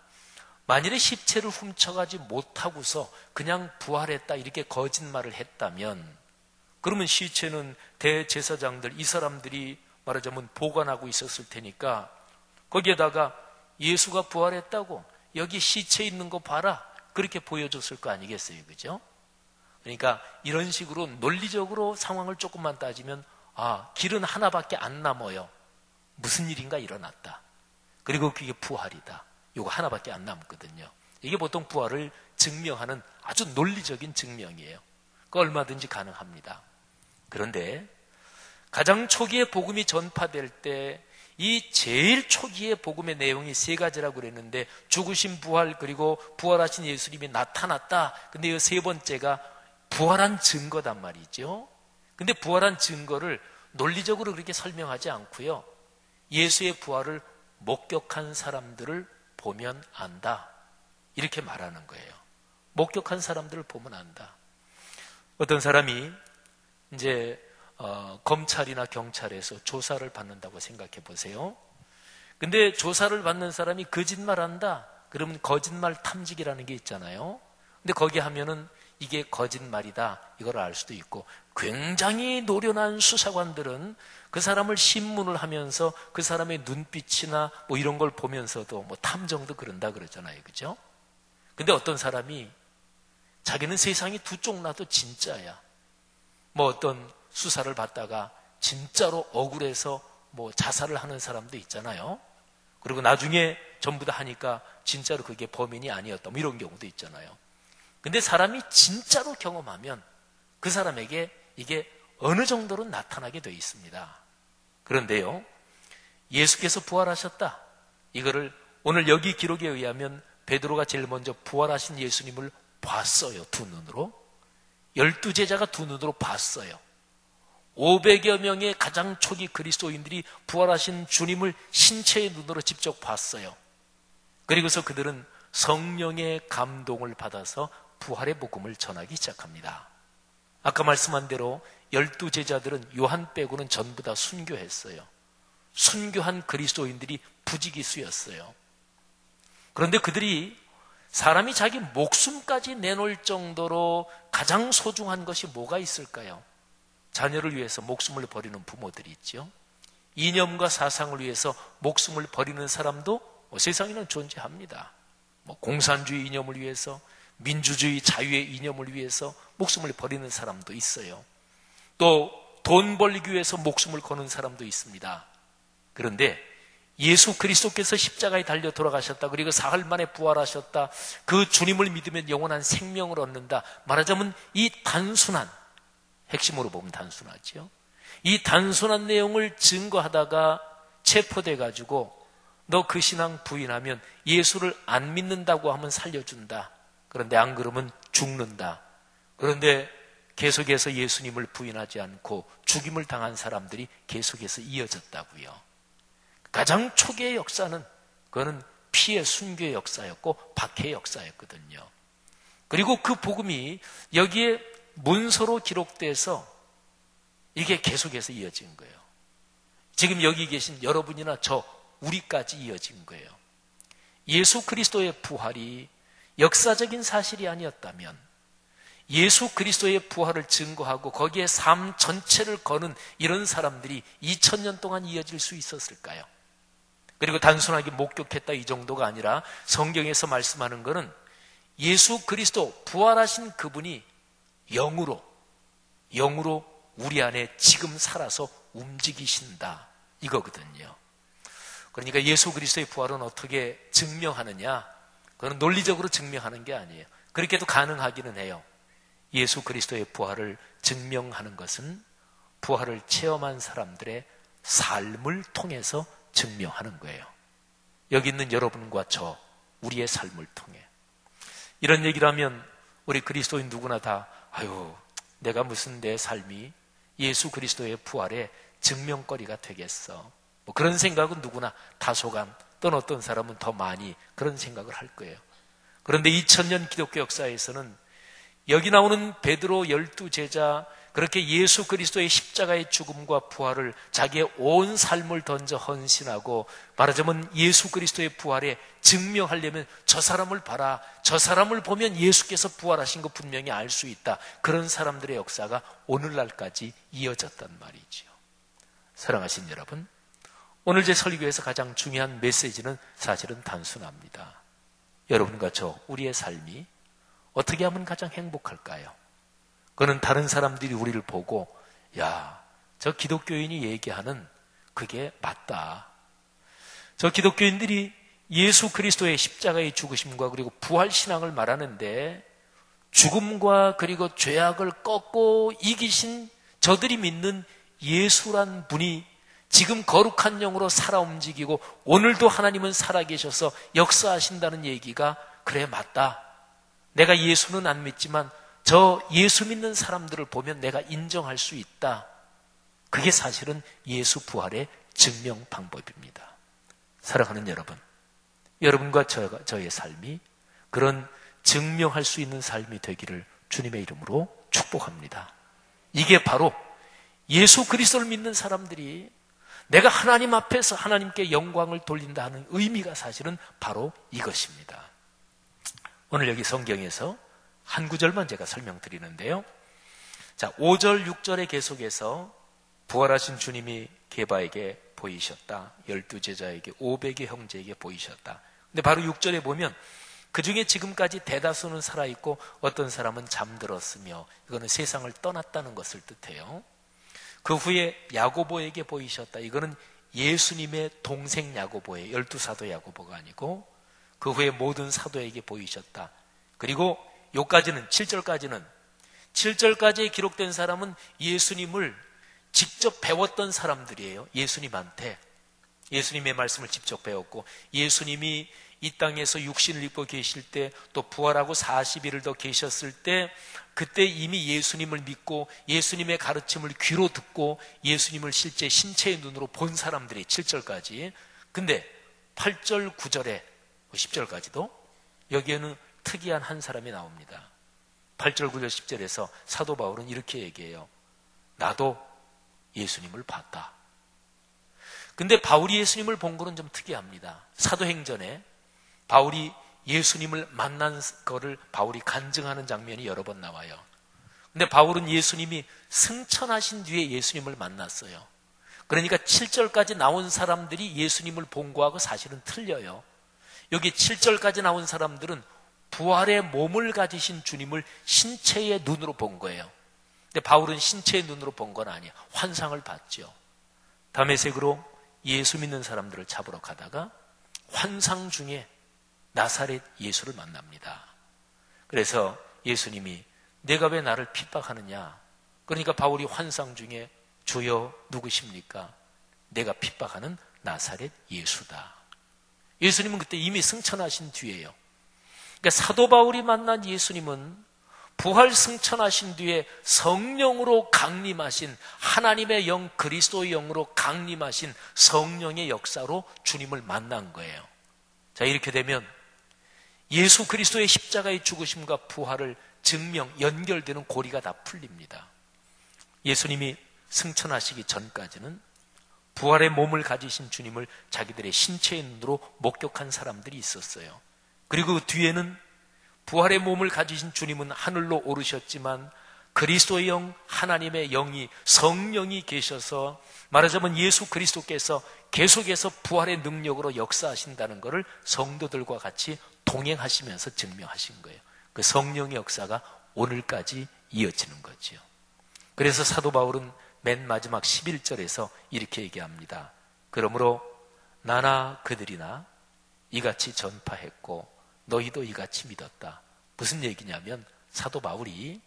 만일에 시체를 훔쳐가지 못하고서 그냥 부활했다 이렇게 거짓말을 했다면, 그러면 시체는 대제사장들, 이 사람들이 말하자면 보관하고 있었을 테니까 거기에다가 예수가 부활했다고 여기 시체 있는 거 봐라, 그렇게 보여줬을 거 아니겠어요, 그죠? 그러니까 이런 식으로 논리적으로 상황을 조금만 따지면 길은 하나밖에 안 남아요. 무슨 일인가 일어났다, 그리고 그게 부활이다, 이거 하나밖에 안 남거든요. 이게 보통 부활을 증명하는 아주 논리적인 증명이에요. 그거 얼마든지 가능합니다. 그런데 가장 초기에 복음이 전파될 때 이 제일 초기의 복음의 내용이 세 가지라고 그랬는데 죽으신 부활 그리고 부활하신 예수님이 나타났다. 근데 이 세 번째가 부활한 증거단 말이죠. 근데 부활한 증거를 논리적으로 그렇게 설명하지 않고요, 예수의 부활을 목격한 사람들을 보면 안다, 이렇게 말하는 거예요. 목격한 사람들을 보면 안다. 어떤 사람이 이제 검찰이나 경찰에서 조사를 받는다고 생각해 보세요. 근데 조사를 받는 사람이 거짓말한다, 그러면 거짓말 탐지기라는 게 있잖아요. 근데 거기 하면은 이게 거짓말이다 이걸 알 수도 있고, 굉장히 노련한 수사관들은 그 사람을 신문을 하면서 그 사람의 눈빛이나 뭐 이런 걸 보면서도 뭐 탐정도 그런다 그러잖아요. 그죠? 근데 어떤 사람이 자기는 세상이 두 쪽 나도 진짜야, 뭐 어떤 수사를 받다가 진짜로 억울해서 뭐 자살을 하는 사람도 있잖아요. 그리고 나중에 전부 다 하니까 진짜로 그게 범인이 아니었다 뭐 이런 경우도 있잖아요. 근데 사람이 진짜로 경험하면 그 사람에게 이게 어느 정도로 나타나게 되어 있습니다. 그런데요, 예수께서 부활하셨다, 이거를 오늘 여기 기록에 의하면 베드로가 제일 먼저 부활하신 예수님을 봤어요. 두 눈으로. 12제자가 두 눈으로 봤어요. 500여 명의 가장 초기 그리스도인들이 부활하신 주님을 신체의 눈으로 직접 봤어요. 그리고서 그들은 성령의 감동을 받아서 부활의 복음을 전하기 시작합니다. 아까 말씀한 대로 12제자들은 요한 빼고는 전부 다 순교했어요. 순교한 그리스도인들이 부지기수였어요. 그런데 그들이 사람이 자기 목숨까지 내놓을 정도로 가장 소중한 것이 뭐가 있을까요? 자녀를 위해서 목숨을 버리는 부모들이 있죠. 이념과 사상을 위해서 목숨을 버리는 사람도 세상에는 존재합니다. 공산주의 이념을 위해서, 민주주의 자유의 이념을 위해서 목숨을 버리는 사람도 있어요. 또 돈 벌기 위해서 목숨을 거는 사람도 있습니다. 그런데 예수 그리스도께서 십자가에 달려 돌아가셨다, 그리고 사흘 만에 부활하셨다, 그 주님을 믿으면 영원한 생명을 얻는다, 말하자면 이 단순한, 핵심으로 보면 단순하죠. 이 단순한 내용을 증거하다가 체포돼 가지고 너 그 신앙 부인하면 예수를 안 믿는다고 하면 살려준다, 그런데 안 그러면 죽는다. 그런데 계속해서 예수님을 부인하지 않고 죽임을 당한 사람들이 계속해서 이어졌다고요. 가장 초기의 역사는 그거는 피해 순교의 역사였고 박해의 역사였거든요. 그리고 그 복음이 여기에 문서로 기록돼서 이게 계속해서 이어진 거예요. 지금 여기 계신 여러분이나 우리까지 이어진 거예요. 예수 그리스도의 부활이 역사적인 사실이 아니었다면, 예수 그리스도의 부활을 증거하고 거기에 삶 전체를 거는 이런 사람들이 2000년 동안 이어질 수 있었을까요? 그리고 단순하게 목격했다 이 정도가 아니라 성경에서 말씀하는 것은 예수 그리스도 부활하신 그분이 영으로 우리 안에 지금 살아서 움직이신다 이거거든요. 그러니까 예수 그리스도의 부활은 어떻게 증명하느냐, 그건 논리적으로 증명하는 게 아니에요. 그렇게도 가능하기는 해요. 예수 그리스도의 부활을 증명하는 것은 부활을 체험한 사람들의 삶을 통해서 증명하는 거예요. 여기 있는 여러분과 우리의 삶을 통해. 이런 얘기를 하면 우리 그리스도인 누구나 다 내가 무슨 내 삶이 예수 그리스도의 부활의 증명거리가 되겠어, 뭐 그런 생각은 누구나 다소간 또는 어떤 사람은 더 많이 그런 생각을 할 거예요. 그런데 2000년 기독교 역사에서는 여기 나오는 베드로 12제자, 그렇게 예수 그리스도의 십자가의 죽음과 부활을 자기의 온 삶을 던져 헌신하고, 말하자면 예수 그리스도의 부활에 증명하려면 저 사람을 봐라, 저 사람을 보면 예수께서 부활하신 거 분명히 알 수 있다, 그런 사람들의 역사가 오늘날까지 이어졌단 말이죠. 사랑하신 여러분, 오늘 제 설교에서 가장 중요한 메시지는 사실은 단순합니다. 여러분과 우리의 삶이 어떻게 하면 가장 행복할까요? 그는 다른 사람들이 우리를 보고 저 기독교인이 얘기하는 그게 맞다, 저 기독교인들이 예수 그리스도의 십자가의 죽으심과 그리고 부활신앙을 말하는데 죽음과 그리고 죄악을 꺾고 이기신 저들이 믿는 예수란 분이 지금 거룩한 영으로 살아 움직이고 오늘도 하나님은 살아계셔서 역사하신다는 얘기가 그래 맞다, 내가 예수는 안 믿지만 저 예수 믿는 사람들을 보면 내가 인정할 수 있다, 그게 사실은 예수 부활의 증명 방법입니다. 사랑하는 여러분, 여러분과 저의 삶이 그런 증명할 수 있는 삶이 되기를 주님의 이름으로 축복합니다. 이게 바로 예수 그리스도를 믿는 사람들이 내가 하나님 앞에서 하나님께 영광을 돌린다 하는 의미가 사실은 바로 이것입니다. 오늘 여기 성경에서 한 구절만 제가 설명드리는데요. 자, 5절, 6절에 계속해서 부활하신 주님이 게바에게 보이셨다. 12제자에게 500의 형제에게 보이셨다. 근데 바로 6절에 보면 그 중에 지금까지 대다수는 살아있고 어떤 사람은 잠들었으며, 이거는 세상을 떠났다는 것을 뜻해요. 그 후에 야고보에게 보이셨다. 이거는 예수님의 동생 야고보예요. 12사도 야고보가 아니고 그 후에 모든 사도에게 보이셨다. 그리고 요까지는 7절까지에 기록된 사람은 예수님을 직접 배웠던 사람들이에요. 예수님한테 예수님의 말씀을 직접 배웠고, 예수님이 이 땅에서 육신을 입고 계실 때, 또 부활하고 40일을 더 계셨을 때, 그때 이미 예수님을 믿고 예수님의 가르침을 귀로 듣고 예수님을 실제 신체의 눈으로 본 사람들이 7절까지. 근데 8절, 9절에 10절까지도 여기에는 특이한 한 사람이 나옵니다. 8절, 9절, 10절에서 사도 바울은 이렇게 얘기해요. 나도 예수님을 봤다. 근데 바울이 예수님을 본 거는 좀 특이합니다. 사도행전에 바울이 예수님을 만난 거를 바울이 간증하는 장면이 여러 번 나와요. 근데 바울은 예수님이 승천하신 뒤에 예수님을 만났어요. 그러니까 7절까지 나온 사람들이 예수님을 본 거하고 사실은 틀려요. 여기 7절까지 나온 사람들은 부활의 몸을 가지신 주님을 신체의 눈으로 본 거예요. 근데 바울은 신체의 눈으로 본 건 아니에요. 환상을 봤죠. 다메섹으로 예수 믿는 사람들을 잡으러 가다가 환상 중에 나사렛 예수를 만납니다. 그래서 예수님이 내가 왜 나를 핍박하느냐? 그러니까 바울이 환상 중에 주여 누구십니까? 내가 핍박하는 나사렛 예수다. 예수님은 그때 이미 승천하신 뒤에요. 그러니까 사도 바울이 만난 예수님은 부활 승천하신 뒤에 성령으로 강림하신, 하나님의 영, 그리스도의 영으로 강림하신 성령의 역사로 주님을 만난 거예요. 자, 이렇게 되면 예수 그리스도의 십자가의 죽으심과 부활을 증명, 연결되는 고리가 다 풀립니다. 예수님이 승천하시기 전까지는 부활의 몸을 가지신 주님을 자기들의 신체의 눈으로 목격한 사람들이 있었어요. 그리고 그 뒤에는 부활의 몸을 가지신 주님은 하늘로 오르셨지만 그리스도의 영, 하나님의 영이, 성령이 계셔서, 말하자면 예수 그리스도께서 계속해서 부활의 능력으로 역사하신다는 것을 성도들과 같이 동행하시면서 증명하신 거예요. 그 성령의 역사가 오늘까지 이어지는 거죠. 그래서 사도 바울은 맨 마지막 11절에서 이렇게 얘기합니다. 그러므로 나나 그들이나 이같이 전파했고 너희도 이같이 믿었다. 무슨 얘기냐면 사도 바울이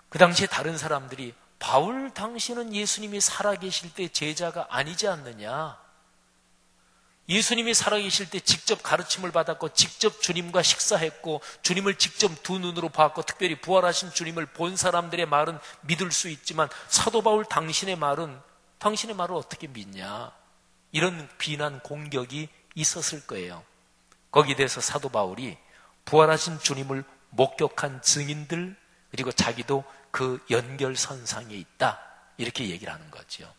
그 당시에 다른 사람들이 바울 당신은 예수님이 살아계실 때 제자가 아니지 않느냐? 예수님이 살아계실 때 직접 가르침을 받았고 직접 주님과 식사했고 주님을 직접 두 눈으로 봤고 특별히 부활하신 주님을 본 사람들의 말은 믿을 수 있지만 사도 바울 당신의 말을 어떻게 믿냐? 이런 비난 공격이 있었을 거예요. 거기에 대해서 사도 바울이 부활하신 주님을 목격한 증인들, 그리고 자기도 그 연결선상에 있다, 이렇게 얘기를 하는 거죠.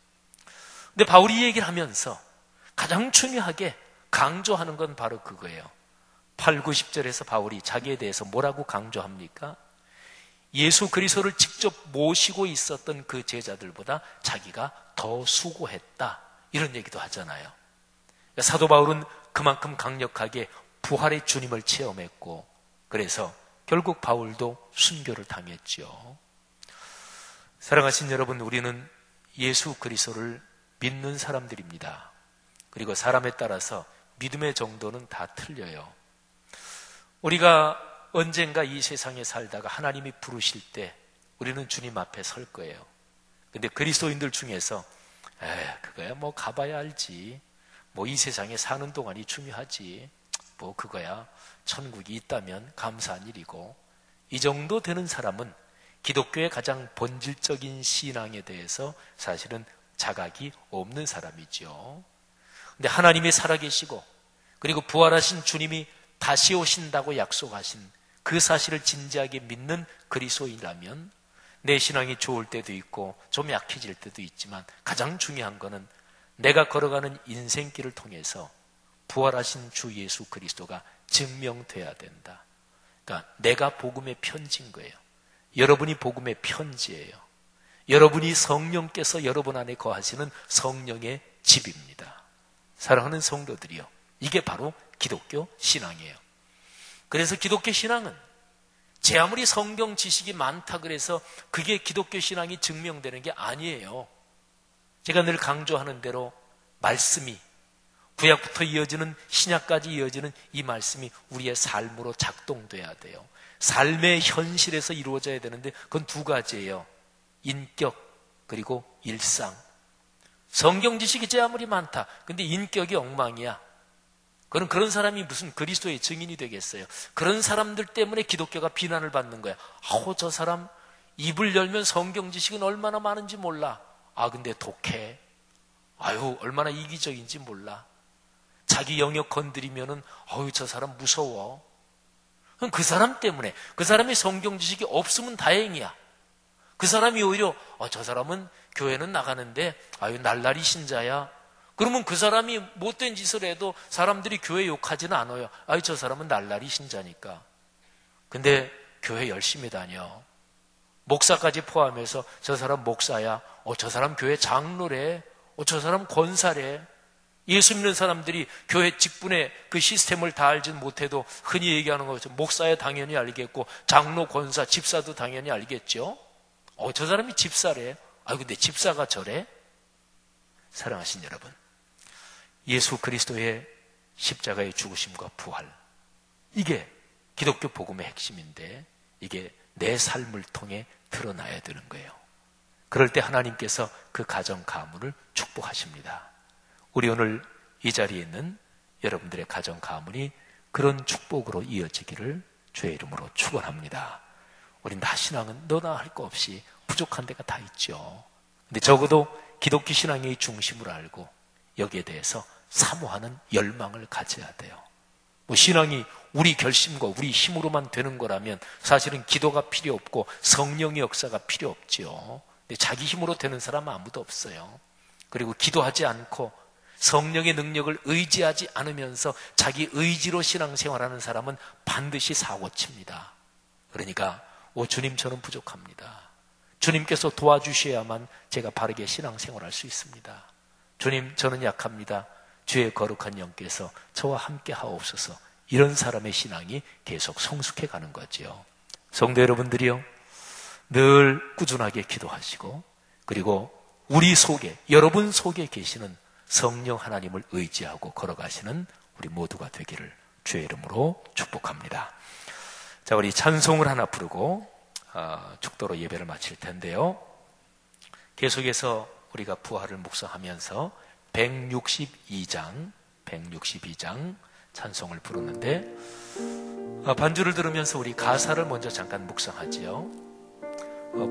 근데 바울이 이 얘기를 하면서 가장 중요하게 강조하는 건 바로 그거예요. 8, 9, 10절에서 바울이 자기에 대해서 뭐라고 강조합니까? 예수 그리스도를 직접 모시고 있었던 그 제자들보다 자기가 더 수고했다, 이런 얘기도 하잖아요. 사도 바울은 그만큼 강력하게 부활의 주님을 체험했고, 그래서 결국 바울도 순교를 당했죠. 사랑하신 여러분, 우리는 예수 그리스도를 믿는 사람들입니다. 그리고 사람에 따라서 믿음의 정도는 다 틀려요. 우리가 언젠가 이 세상에 살다가 하나님이 부르실 때 우리는 주님 앞에 설 거예요. 근데 그리스도인들 중에서 그거야 뭐 가봐야 알지, 뭐 이 세상에 사는 동안이 중요하지, 뭐 그거야 천국이 있다면 감사한 일이고, 이 정도 되는 사람은 기독교의 가장 본질적인 신앙에 대해서 사실은 자각이 없는 사람이죠. 근데 하나님이 살아계시고 그리고 부활하신 주님이 다시 오신다고 약속하신 그 사실을 진지하게 믿는 그리스도인이라면 내 신앙이 좋을 때도 있고 좀 약해질 때도 있지만 가장 중요한 거는 내가 걸어가는 인생길을 통해서 부활하신 주 예수 그리스도가 증명돼야 된다. 그러니까 내가 복음의 편지인 거예요. 여러분이 복음의 편지예요. 여러분이 성령께서 여러분 안에 거하시는 성령의 집입니다. 사랑하는 성도들이요, 이게 바로 기독교 신앙이에요. 그래서 기독교 신앙은 제 아무리 성경 지식이 많다 그래서 그게 기독교 신앙이 증명되는 게 아니에요. 제가 늘 강조하는 대로 말씀이 구약부터 이어지는 신약까지 이어지는 이 말씀이 우리의 삶으로 작동돼야 돼요. 삶의 현실에서 이루어져야 되는데 그건 두 가지예요. 인격 그리고 일상. 성경 지식이 제 아무리 많다. 근데 인격이 엉망이야. 그런 사람이 무슨 그리스도의 증인이 되겠어요. 그런 사람들 때문에 기독교가 비난을 받는 거야. 저 사람 입을 열면 성경 지식은 얼마나 많은지 몰라. 근데 독해. 얼마나 이기적인지 몰라. 자기 영역 건드리면은 저 사람 무서워. 그럼 그 사람 때문에, 그 사람이 성경 지식이 없으면 다행이야. 그 사람이 오히려 저 사람은 교회는 나가는데 날라리 신자야. 그러면 그 사람이 못된 짓을 해도 사람들이 교회 욕하지는 않아요. 저 사람은 날라리 신자니까. 근데 교회 열심히 다녀. 목사까지 포함해서 저 사람 목사야. 저 사람 교회 장로래. 저 사람 권사래. 예수 믿는 사람들이 교회 직분의 그 시스템을 다 알지는 못해도 흔히 얘기하는 것처럼 목사야 당연히 알겠고 장로, 권사, 집사도 당연히 알겠죠. 저 사람이 집사래. 근데 집사가 저래? 사랑하신 여러분, 예수 그리스도의 십자가의 죽으심과 부활, 이게 기독교 복음의 핵심인데 이게 내 삶을 통해 드러나야 되는 거예요. 그럴 때 하나님께서 그 가정 가문을 축복하십니다. 우리 오늘 이 자리에 있는 여러분들의 가정 가문이 그런 축복으로 이어지기를 주의 이름으로 축원합니다. 우린 나 신앙은 너나 할 거 없이 부족한 데가 다 있죠. 근데 적어도 기독교 신앙의 중심을 알고 여기에 대해서 사모하는 열망을 가져야 돼요. 신앙이 우리 결심과 우리 힘으로만 되는 거라면 사실은 기도가 필요 없고 성령의 역사가 필요 없지요. 근데 자기 힘으로 되는 사람은 아무도 없어요. 그리고 기도하지 않고 성령의 능력을 의지하지 않으면서 자기 의지로 신앙생활하는 사람은 반드시 사고칩니다. 그러니까 주님 저는 부족합니다. 주님께서 도와주셔야만 제가 바르게 신앙생활할 수 있습니다. 주님 저는 약합니다. 주의 거룩한 영께서 저와 함께 하옵소서. 이런 사람의 신앙이 계속 성숙해 가는 거죠. 성도 여러분들이요, 늘 꾸준하게 기도하시고 그리고 우리 속에, 여러분 속에 계시는 성령 하나님을 의지하고 걸어가시는 우리 모두가 되기를 주의 이름으로 축복합니다. 자, 우리 찬송을 하나 부르고 축도로 예배를 마칠 텐데요. 계속해서 우리가 부활을 묵상하면서 162장 찬송을 부르는데 반주를 들으면서 우리 가사를 먼저 잠깐 묵상하지요.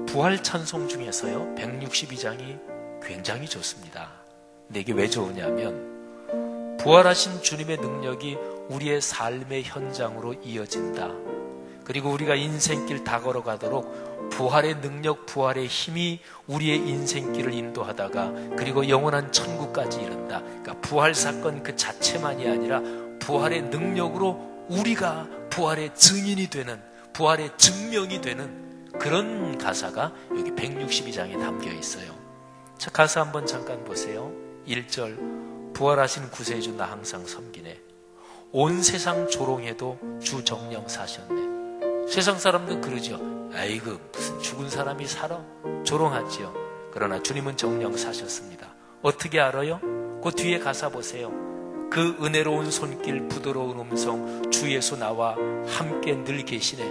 부활 찬송 중에서요 162장이 굉장히 좋습니다. 근데 이게 왜 좋으냐면 부활하신 주님의 능력이 우리의 삶의 현장으로 이어진다. 그리고 우리가 인생길 다 걸어가도록 부활의 능력, 부활의 힘이 우리의 인생길을 인도하다가 그리고 영원한 천국까지 이른다. 그러니까 부활 사건 그 자체만이 아니라 부활의 능력으로 우리가 부활의 증인이 되는, 부활의 증명이 되는 그런 가사가 여기 162장에 담겨 있어요. 자, 가사 한번 잠깐 보세요. 1절 부활하신 구세주 나 항상 섬기네. 온 세상 조롱해도 주 정령 사셨네. 세상 사람들은 그러죠. 아이고 무슨 죽은 사람이 살아? 조롱하지요. 그러나 주님은 정령 사셨습니다. 어떻게 알아요? 그 뒤에 가사 보세요. 그 은혜로운 손길 부드러운 음성 주 예수 나와 함께 늘 계시네.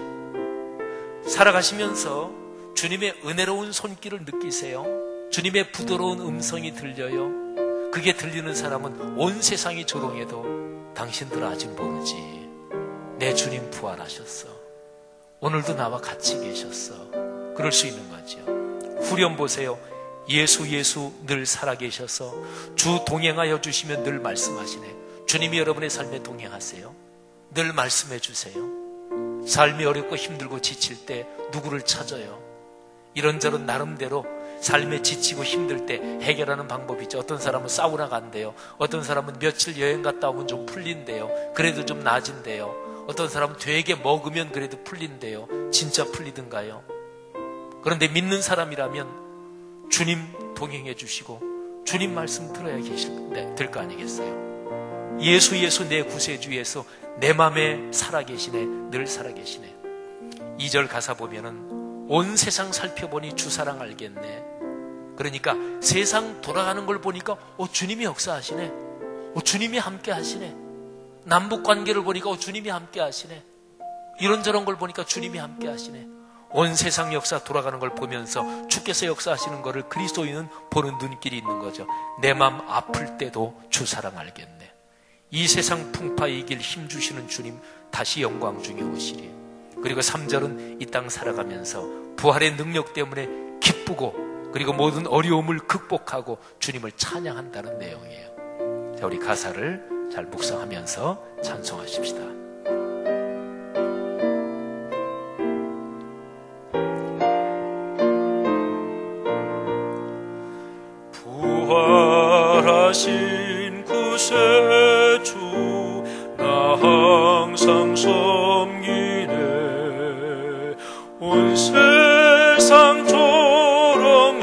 살아가시면서 주님의 은혜로운 손길을 느끼세요. 주님의 부드러운 음성이 들려요. 그게 들리는 사람은 온 세상이 조롱해도 당신들은 아직 모르지. 내 주님 부활하셨어. 오늘도 나와 같이 계셨어. 그럴 수 있는 거죠. 후렴 보세요. 예수 늘 살아계셔서 주 동행하여 주시면 늘 말씀하시네. 주님이 여러분의 삶에 동행하세요. 늘 말씀해 주세요. 삶이 어렵고 힘들고 지칠 때 누구를 찾아요? 이런저런 나름대로 삶에 지치고 힘들 때 해결하는 방법이 있죠. 어떤 사람은 사우나 간대요. 어떤 사람은 며칠 여행 갔다 오면 좀 풀린대요. 그래도 좀 나아진대요. 어떤 사람은 되게 먹으면 그래도 풀린대요. 진짜 풀리든가요? 그런데 믿는 사람이라면 주님 동행해 주시고 주님 말씀 들어야 될 거 아니겠어요? 예수 예수 내 구세주 예수 내 맘에 살아계시네. 늘 살아계시네. 2절 가사 보면은 온 세상 살펴보니 주 사랑 알겠네. 그러니까 세상 돌아가는 걸 보니까 주님이 역사하시네. 주님이 함께 하시네. 남북 관계를 보니까 주님이 함께 하시네. 이런저런 걸 보니까 주님이 함께 하시네. 온 세상 역사 돌아가는 걸 보면서 주께서 역사하시는 거를 그리스도인은 보는 눈길이 있는 거죠. 내 맘 아플 때도 주 사랑 알겠네. 이 세상 풍파 이길 힘 주시는 주님 다시 영광 중에 오시리. 그리고 3절은 이 땅 살아가면서 부활의 능력 때문에 기쁘고 그리고 모든 어려움을 극복하고 주님을 찬양한다는 내용이에요. 자, 우리 가사를 잘 묵상하면서 찬송하십시다. 부활하신 구세주 나 항상 섬기네. 온 세상 조롱해도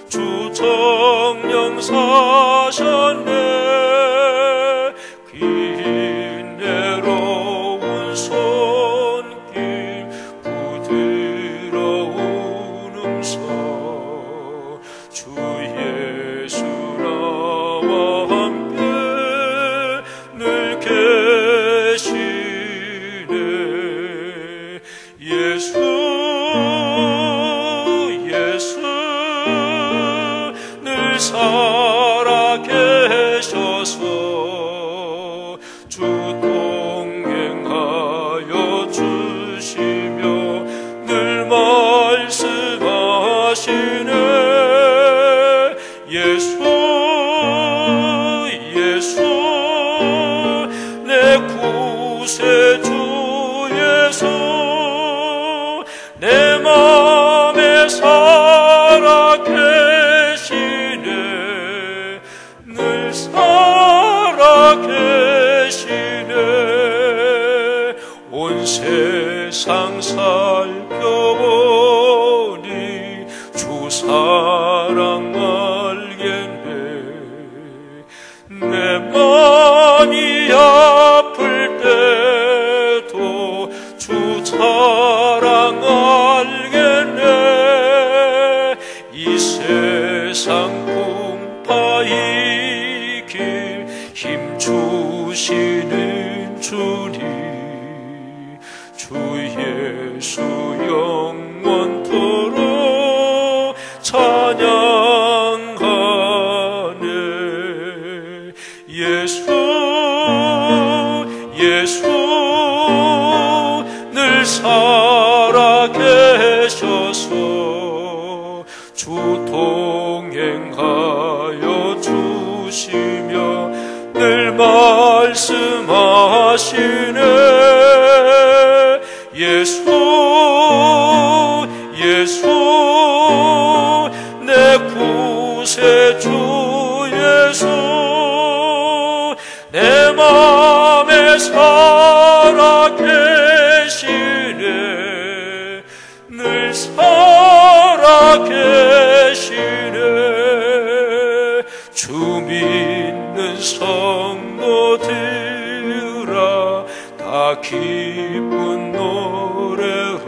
주 정령 사셨네. 긴 내로운 손길 부드러운 음성 주 예수 나와 함께 늘 계시네. 예수 늘 살아계셔서 주 동행하여 주시며 늘 말씀하시네. 예수 내 구세주 예수 내 맘에 살아계시네. 늘 살아계시네. 온 세상 살펴보니 주 사랑 알겠네. 내 맘이 아플 때도 주 사랑 알겠네. 이 세상 풍파 이길 힘 주시는 주님 주 예수 영원토록 찬양하네. 예수 늘 살아계셔서 주 동행하여 주시며 늘 말씀하시네. 예수 내 구세주 예수 내 맘에 살아계시네. 늘 살아계시네. 주 믿는 성도들아 다 기쁜 노래로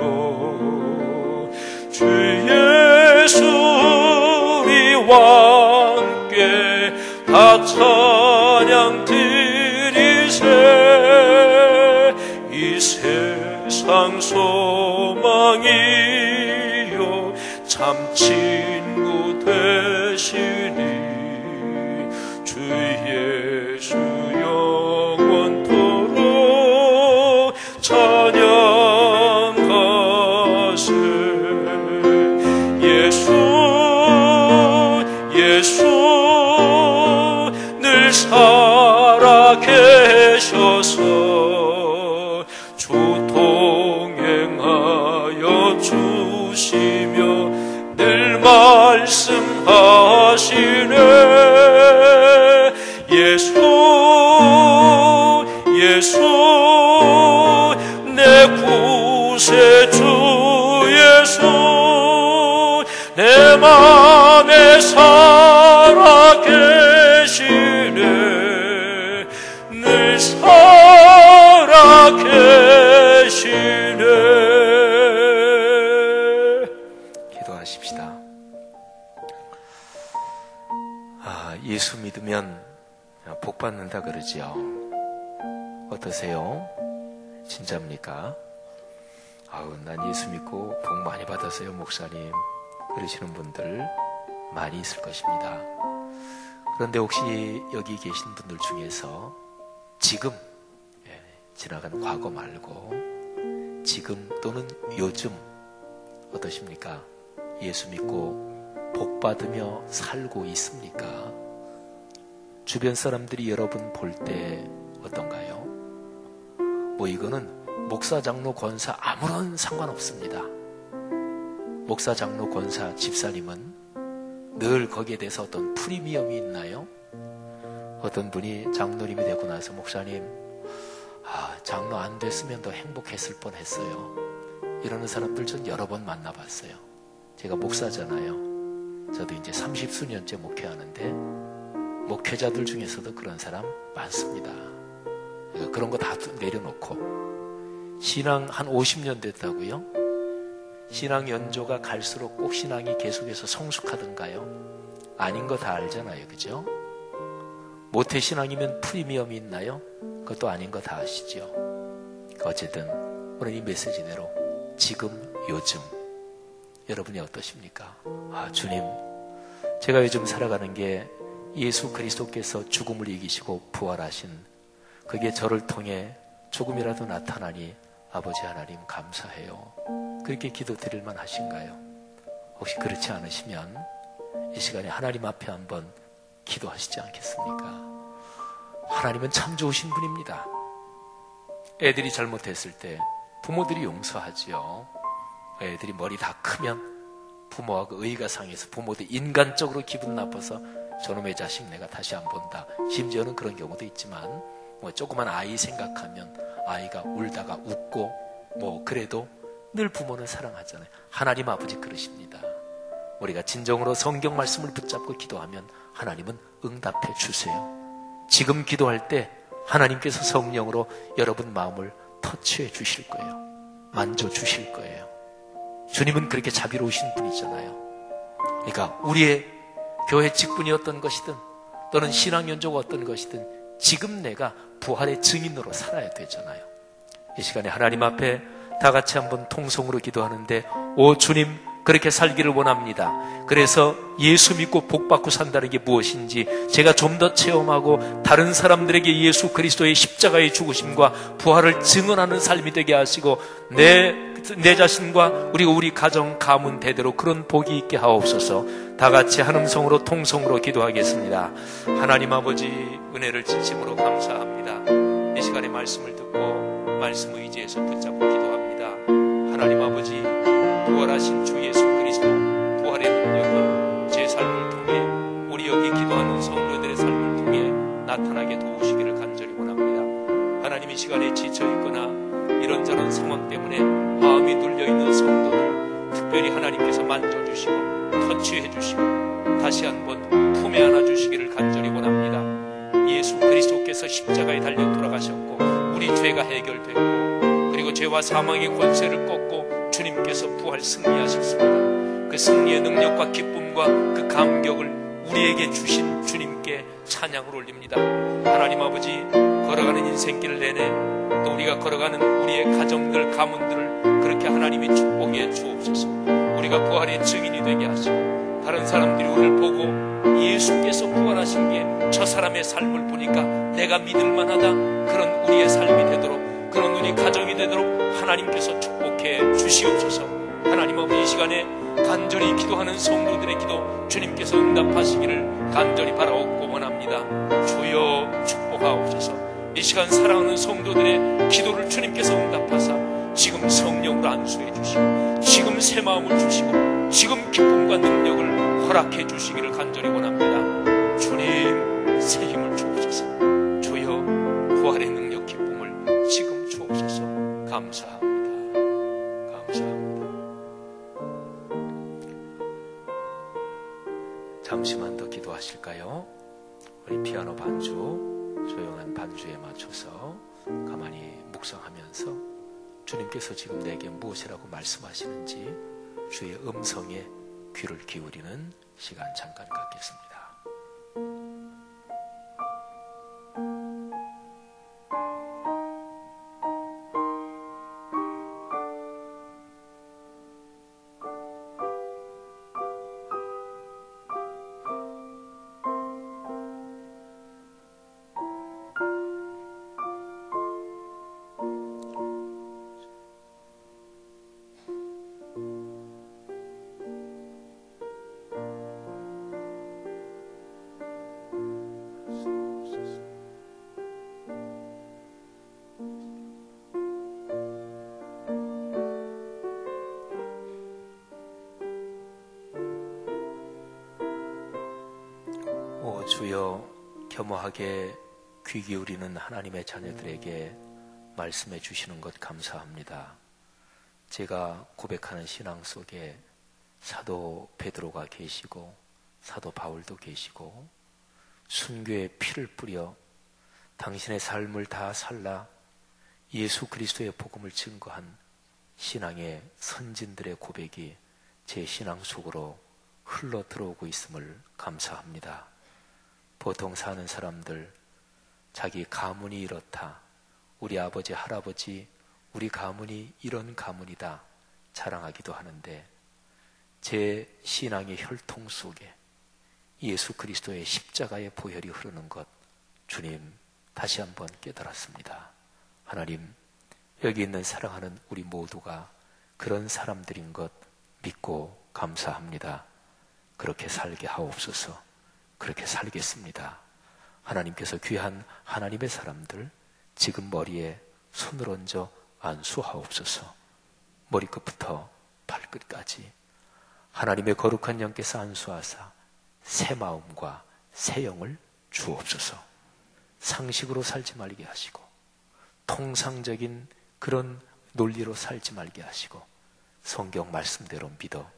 주 예수 우리와 함께 다 찬양 드리세. 이 세상 소망이요 참 친구 되시니 주 예수 영원토록 찬양하세. 예수 늘 살아계셔서 주 동행하여 주시며 늘 말씀하시네. 예수 내 맘에 살아계시네 늘 살아계시네. 기도하십시다. 예수 믿으면 복 받는다 그러지요. 어떠세요? 진짜입니까? 난 예수 믿고 복 많이 받았어요, 목사님. 그러시는 분들 많이 있을 것입니다. 그런데 혹시 여기 계신 분들 중에서 지금, 지나간 과거 말고 지금 또는 요즘 어떠십니까? 예수 믿고 복 받으며 살고 있습니까? 주변 사람들이 여러분 볼 때 어떤가요? 이거는 목사, 장로, 권사 아무런 상관없습니다. 목사, 장로, 권사, 집사님은 늘 거기에 대해서 어떤 프리미엄이 있나요? 어떤 분이 장로님이 되고 나서 목사님, 장로 안 됐으면 더 행복했을 뻔했어요. 이러는 사람들 전 여러 번 만나봤어요. 제가 목사잖아요. 저도 이제 30수년째 목회하는데 목회자들 중에서도 그런 사람 많습니다. 그런 거 다 내려놓고 신앙 한 50년 됐다고요? 신앙 연조가 갈수록 꼭 신앙이 계속해서 성숙하던가요? 아닌 거 다 알잖아요, 그죠? 모태신앙이면 프리미엄이 있나요? 그것도 아닌 거 다 아시죠? 어쨌든 오늘 이 메시지대로 지금, 요즘 여러분이 어떠십니까? 주님, 제가 요즘 살아가는 게 예수 그리스도께서 죽음을 이기시고 부활하신 그게 저를 통해 조금이라도 나타나니 아버지 하나님 감사해요. 그렇게 기도드릴 만하신가요? 혹시 그렇지 않으시면 이 시간에 하나님 앞에 한번 기도하시지 않겠습니까? 하나님은 참 좋으신 분입니다. 애들이 잘못했을 때 부모들이 용서하지요. 애들이 머리 다 크면 부모하고 의가 상해서 부모도 인간적으로 기분 나빠서 저놈의 자식 내가 다시 안 본다. 심지어는 그런 경우도 있지만 조그만 아이 생각하면 아이가 울다가 웃고 그래도 늘 부모는 사랑하잖아요. 하나님 아버지 그러십니다. 우리가 진정으로 성경 말씀을 붙잡고 기도하면 하나님은 응답해 주세요. 지금 기도할 때 하나님께서 성령으로 여러분 마음을 터치해 주실 거예요. 만져 주실 거예요. 주님은 그렇게 자비로우신 분이잖아요. 그러니까 우리의 교회 직분이 어떤 것이든 또는 신앙 연조가 어떤 것이든 지금 내가 부활의 증인으로 살아야 되잖아요. 이 시간에 하나님 앞에 다 같이 한번 통성으로 기도하는데, 오 주님, 그렇게 살기를 원합니다. 그래서 예수 믿고 복 받고 산다는 게 무엇인지 제가 좀 더 체험하고 다른 사람들에게 예수 그리스도의 십자가의 죽으심과 부활을 증언하는 삶이 되게 하시고 내 자신과 우리 가정 가문 대대로 그런 복이 있게 하옵소서. 다 같이 한음성으로 통성으로 기도하겠습니다. 하나님 아버지, 은혜를 진심으로 감사합니다. 이 시간에 말씀을 듣고 말씀 의지해서 붙잡고 기도합니다. 하나님 아버지, 부활하신 주 예수 그리스도 부활의 능력이 제 삶을 통해 우리 여기 기도하는 성도들의 삶을 통해 나타나게 도우시기를 간절히 원합니다. 하나님, 이 시간에 지쳐있거나 이런저런 상황 때문에 마음이 눌려있는 성도들 특별히 하나님께서 만져주시고 터치해주시고 다시 한번 품에 안아주시기를 간절히 원합니다. 예수 그리스도께서 십자가에 달려 돌아가셨고 우리 죄가 해결되고 그리고 죄와 사망의 권세를 꺾고 주님께서 부활 승리하셨습니다. 그 승리의 능력과 기쁨과 그 감격을 우리에게 주신 주님께 찬양을 올립니다. 하나님 아버지, 걸어가는 인생길 내내 또 우리가 걸어가는 우리의 가정들, 가문들을 그렇게 하나님이 축복해 주옵소서. 우리가 부활의 증인이 되게 하시고 다른 사람들이 우리를 보고 예수께서 부활하신 게 저 사람의 삶을 보니까 내가 믿을 만하다, 그런 우리의 삶이 되도록, 그런 우리 가정이 되도록 하나님께서 축복해 주시옵소서. 하나님 아버지, 이 시간에 간절히 기도하는 성도들의 기도 주님께서 응답하시기를 간절히 바라옵고 원합니다. 주여 축복하옵소서. 이 시간 사랑하는 성도들의 기도를 주님께서 응답하사 지금 성령으로 안수해 주시고 지금 새 마음을 주시고 지금 기쁨과 능력을 허락해 주시기를 간절히 원합니다. 주님, 새 힘을 주옵소서. 주여, 부활의 능력 기쁨을 지금 주옵소서. 감사합니다. 감사합니다. 잠시만 더 기도하실까요? 우리 피아노 반주, 조용한 반주에 맞춰서 가만히 묵상하면서 주님께서 지금 내게 무엇이라고 말씀하시는지 주의 음성에 귀를 기울이는 시간 잠깐 갖겠습니다. 오 주여, 겸허하게 귀 기울이는 하나님의 자녀들에게 말씀해 주시는 것 감사합니다. 제가 고백하는 신앙 속에 사도 베드로가 계시고 사도 바울도 계시고 순교의 피를 뿌려 당신의 삶을 다 살라 예수 그리스도의 복음을 증거한 신앙의 선진들의 고백이 제 신앙 속으로 흘러 들어오고 있음을 감사합니다. 보통 사는 사람들, 자기 가문이 이렇다, 우리 아버지 할아버지 우리 가문이 이런 가문이다 자랑하기도 하는데, 제 신앙의 혈통 속에 예수 그리스도의 십자가의 보혈이 흐르는 것 주님 다시 한번 깨달았습니다. 하나님, 여기 있는 사랑하는 우리 모두가 그런 사람들인 것 믿고 감사합니다. 그렇게 살게 하옵소서. 그렇게 살겠습니다. 하나님께서 귀한 하나님의 사람들 지금 머리에 손을 얹어 안수하옵소서. 머리끝부터 발끝까지 하나님의 거룩한 영께서 안수하사 새 마음과 새 영을 주옵소서. 상식으로 살지 말게 하시고 통상적인 그런 논리로 살지 말게 하시고 성경 말씀대로 믿어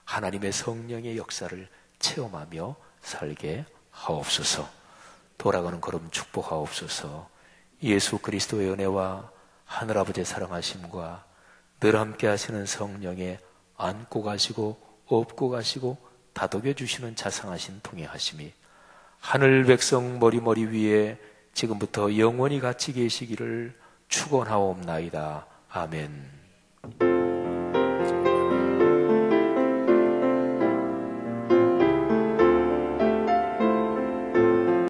하나님의 성령의 역사를 체험하며 살게 하옵소서. 돌아가는 걸음 축복하옵소서. 예수 그리스도의 은혜와 하늘아버지의 사랑하심과 늘 함께 하시는 성령의 안고 가시고 업고 가시고 다독여 주시는 자상하신 통행하심이 하늘 백성 머리 위에 지금부터 영원히 같이 계시기를 축원하옵나이다. 아멘.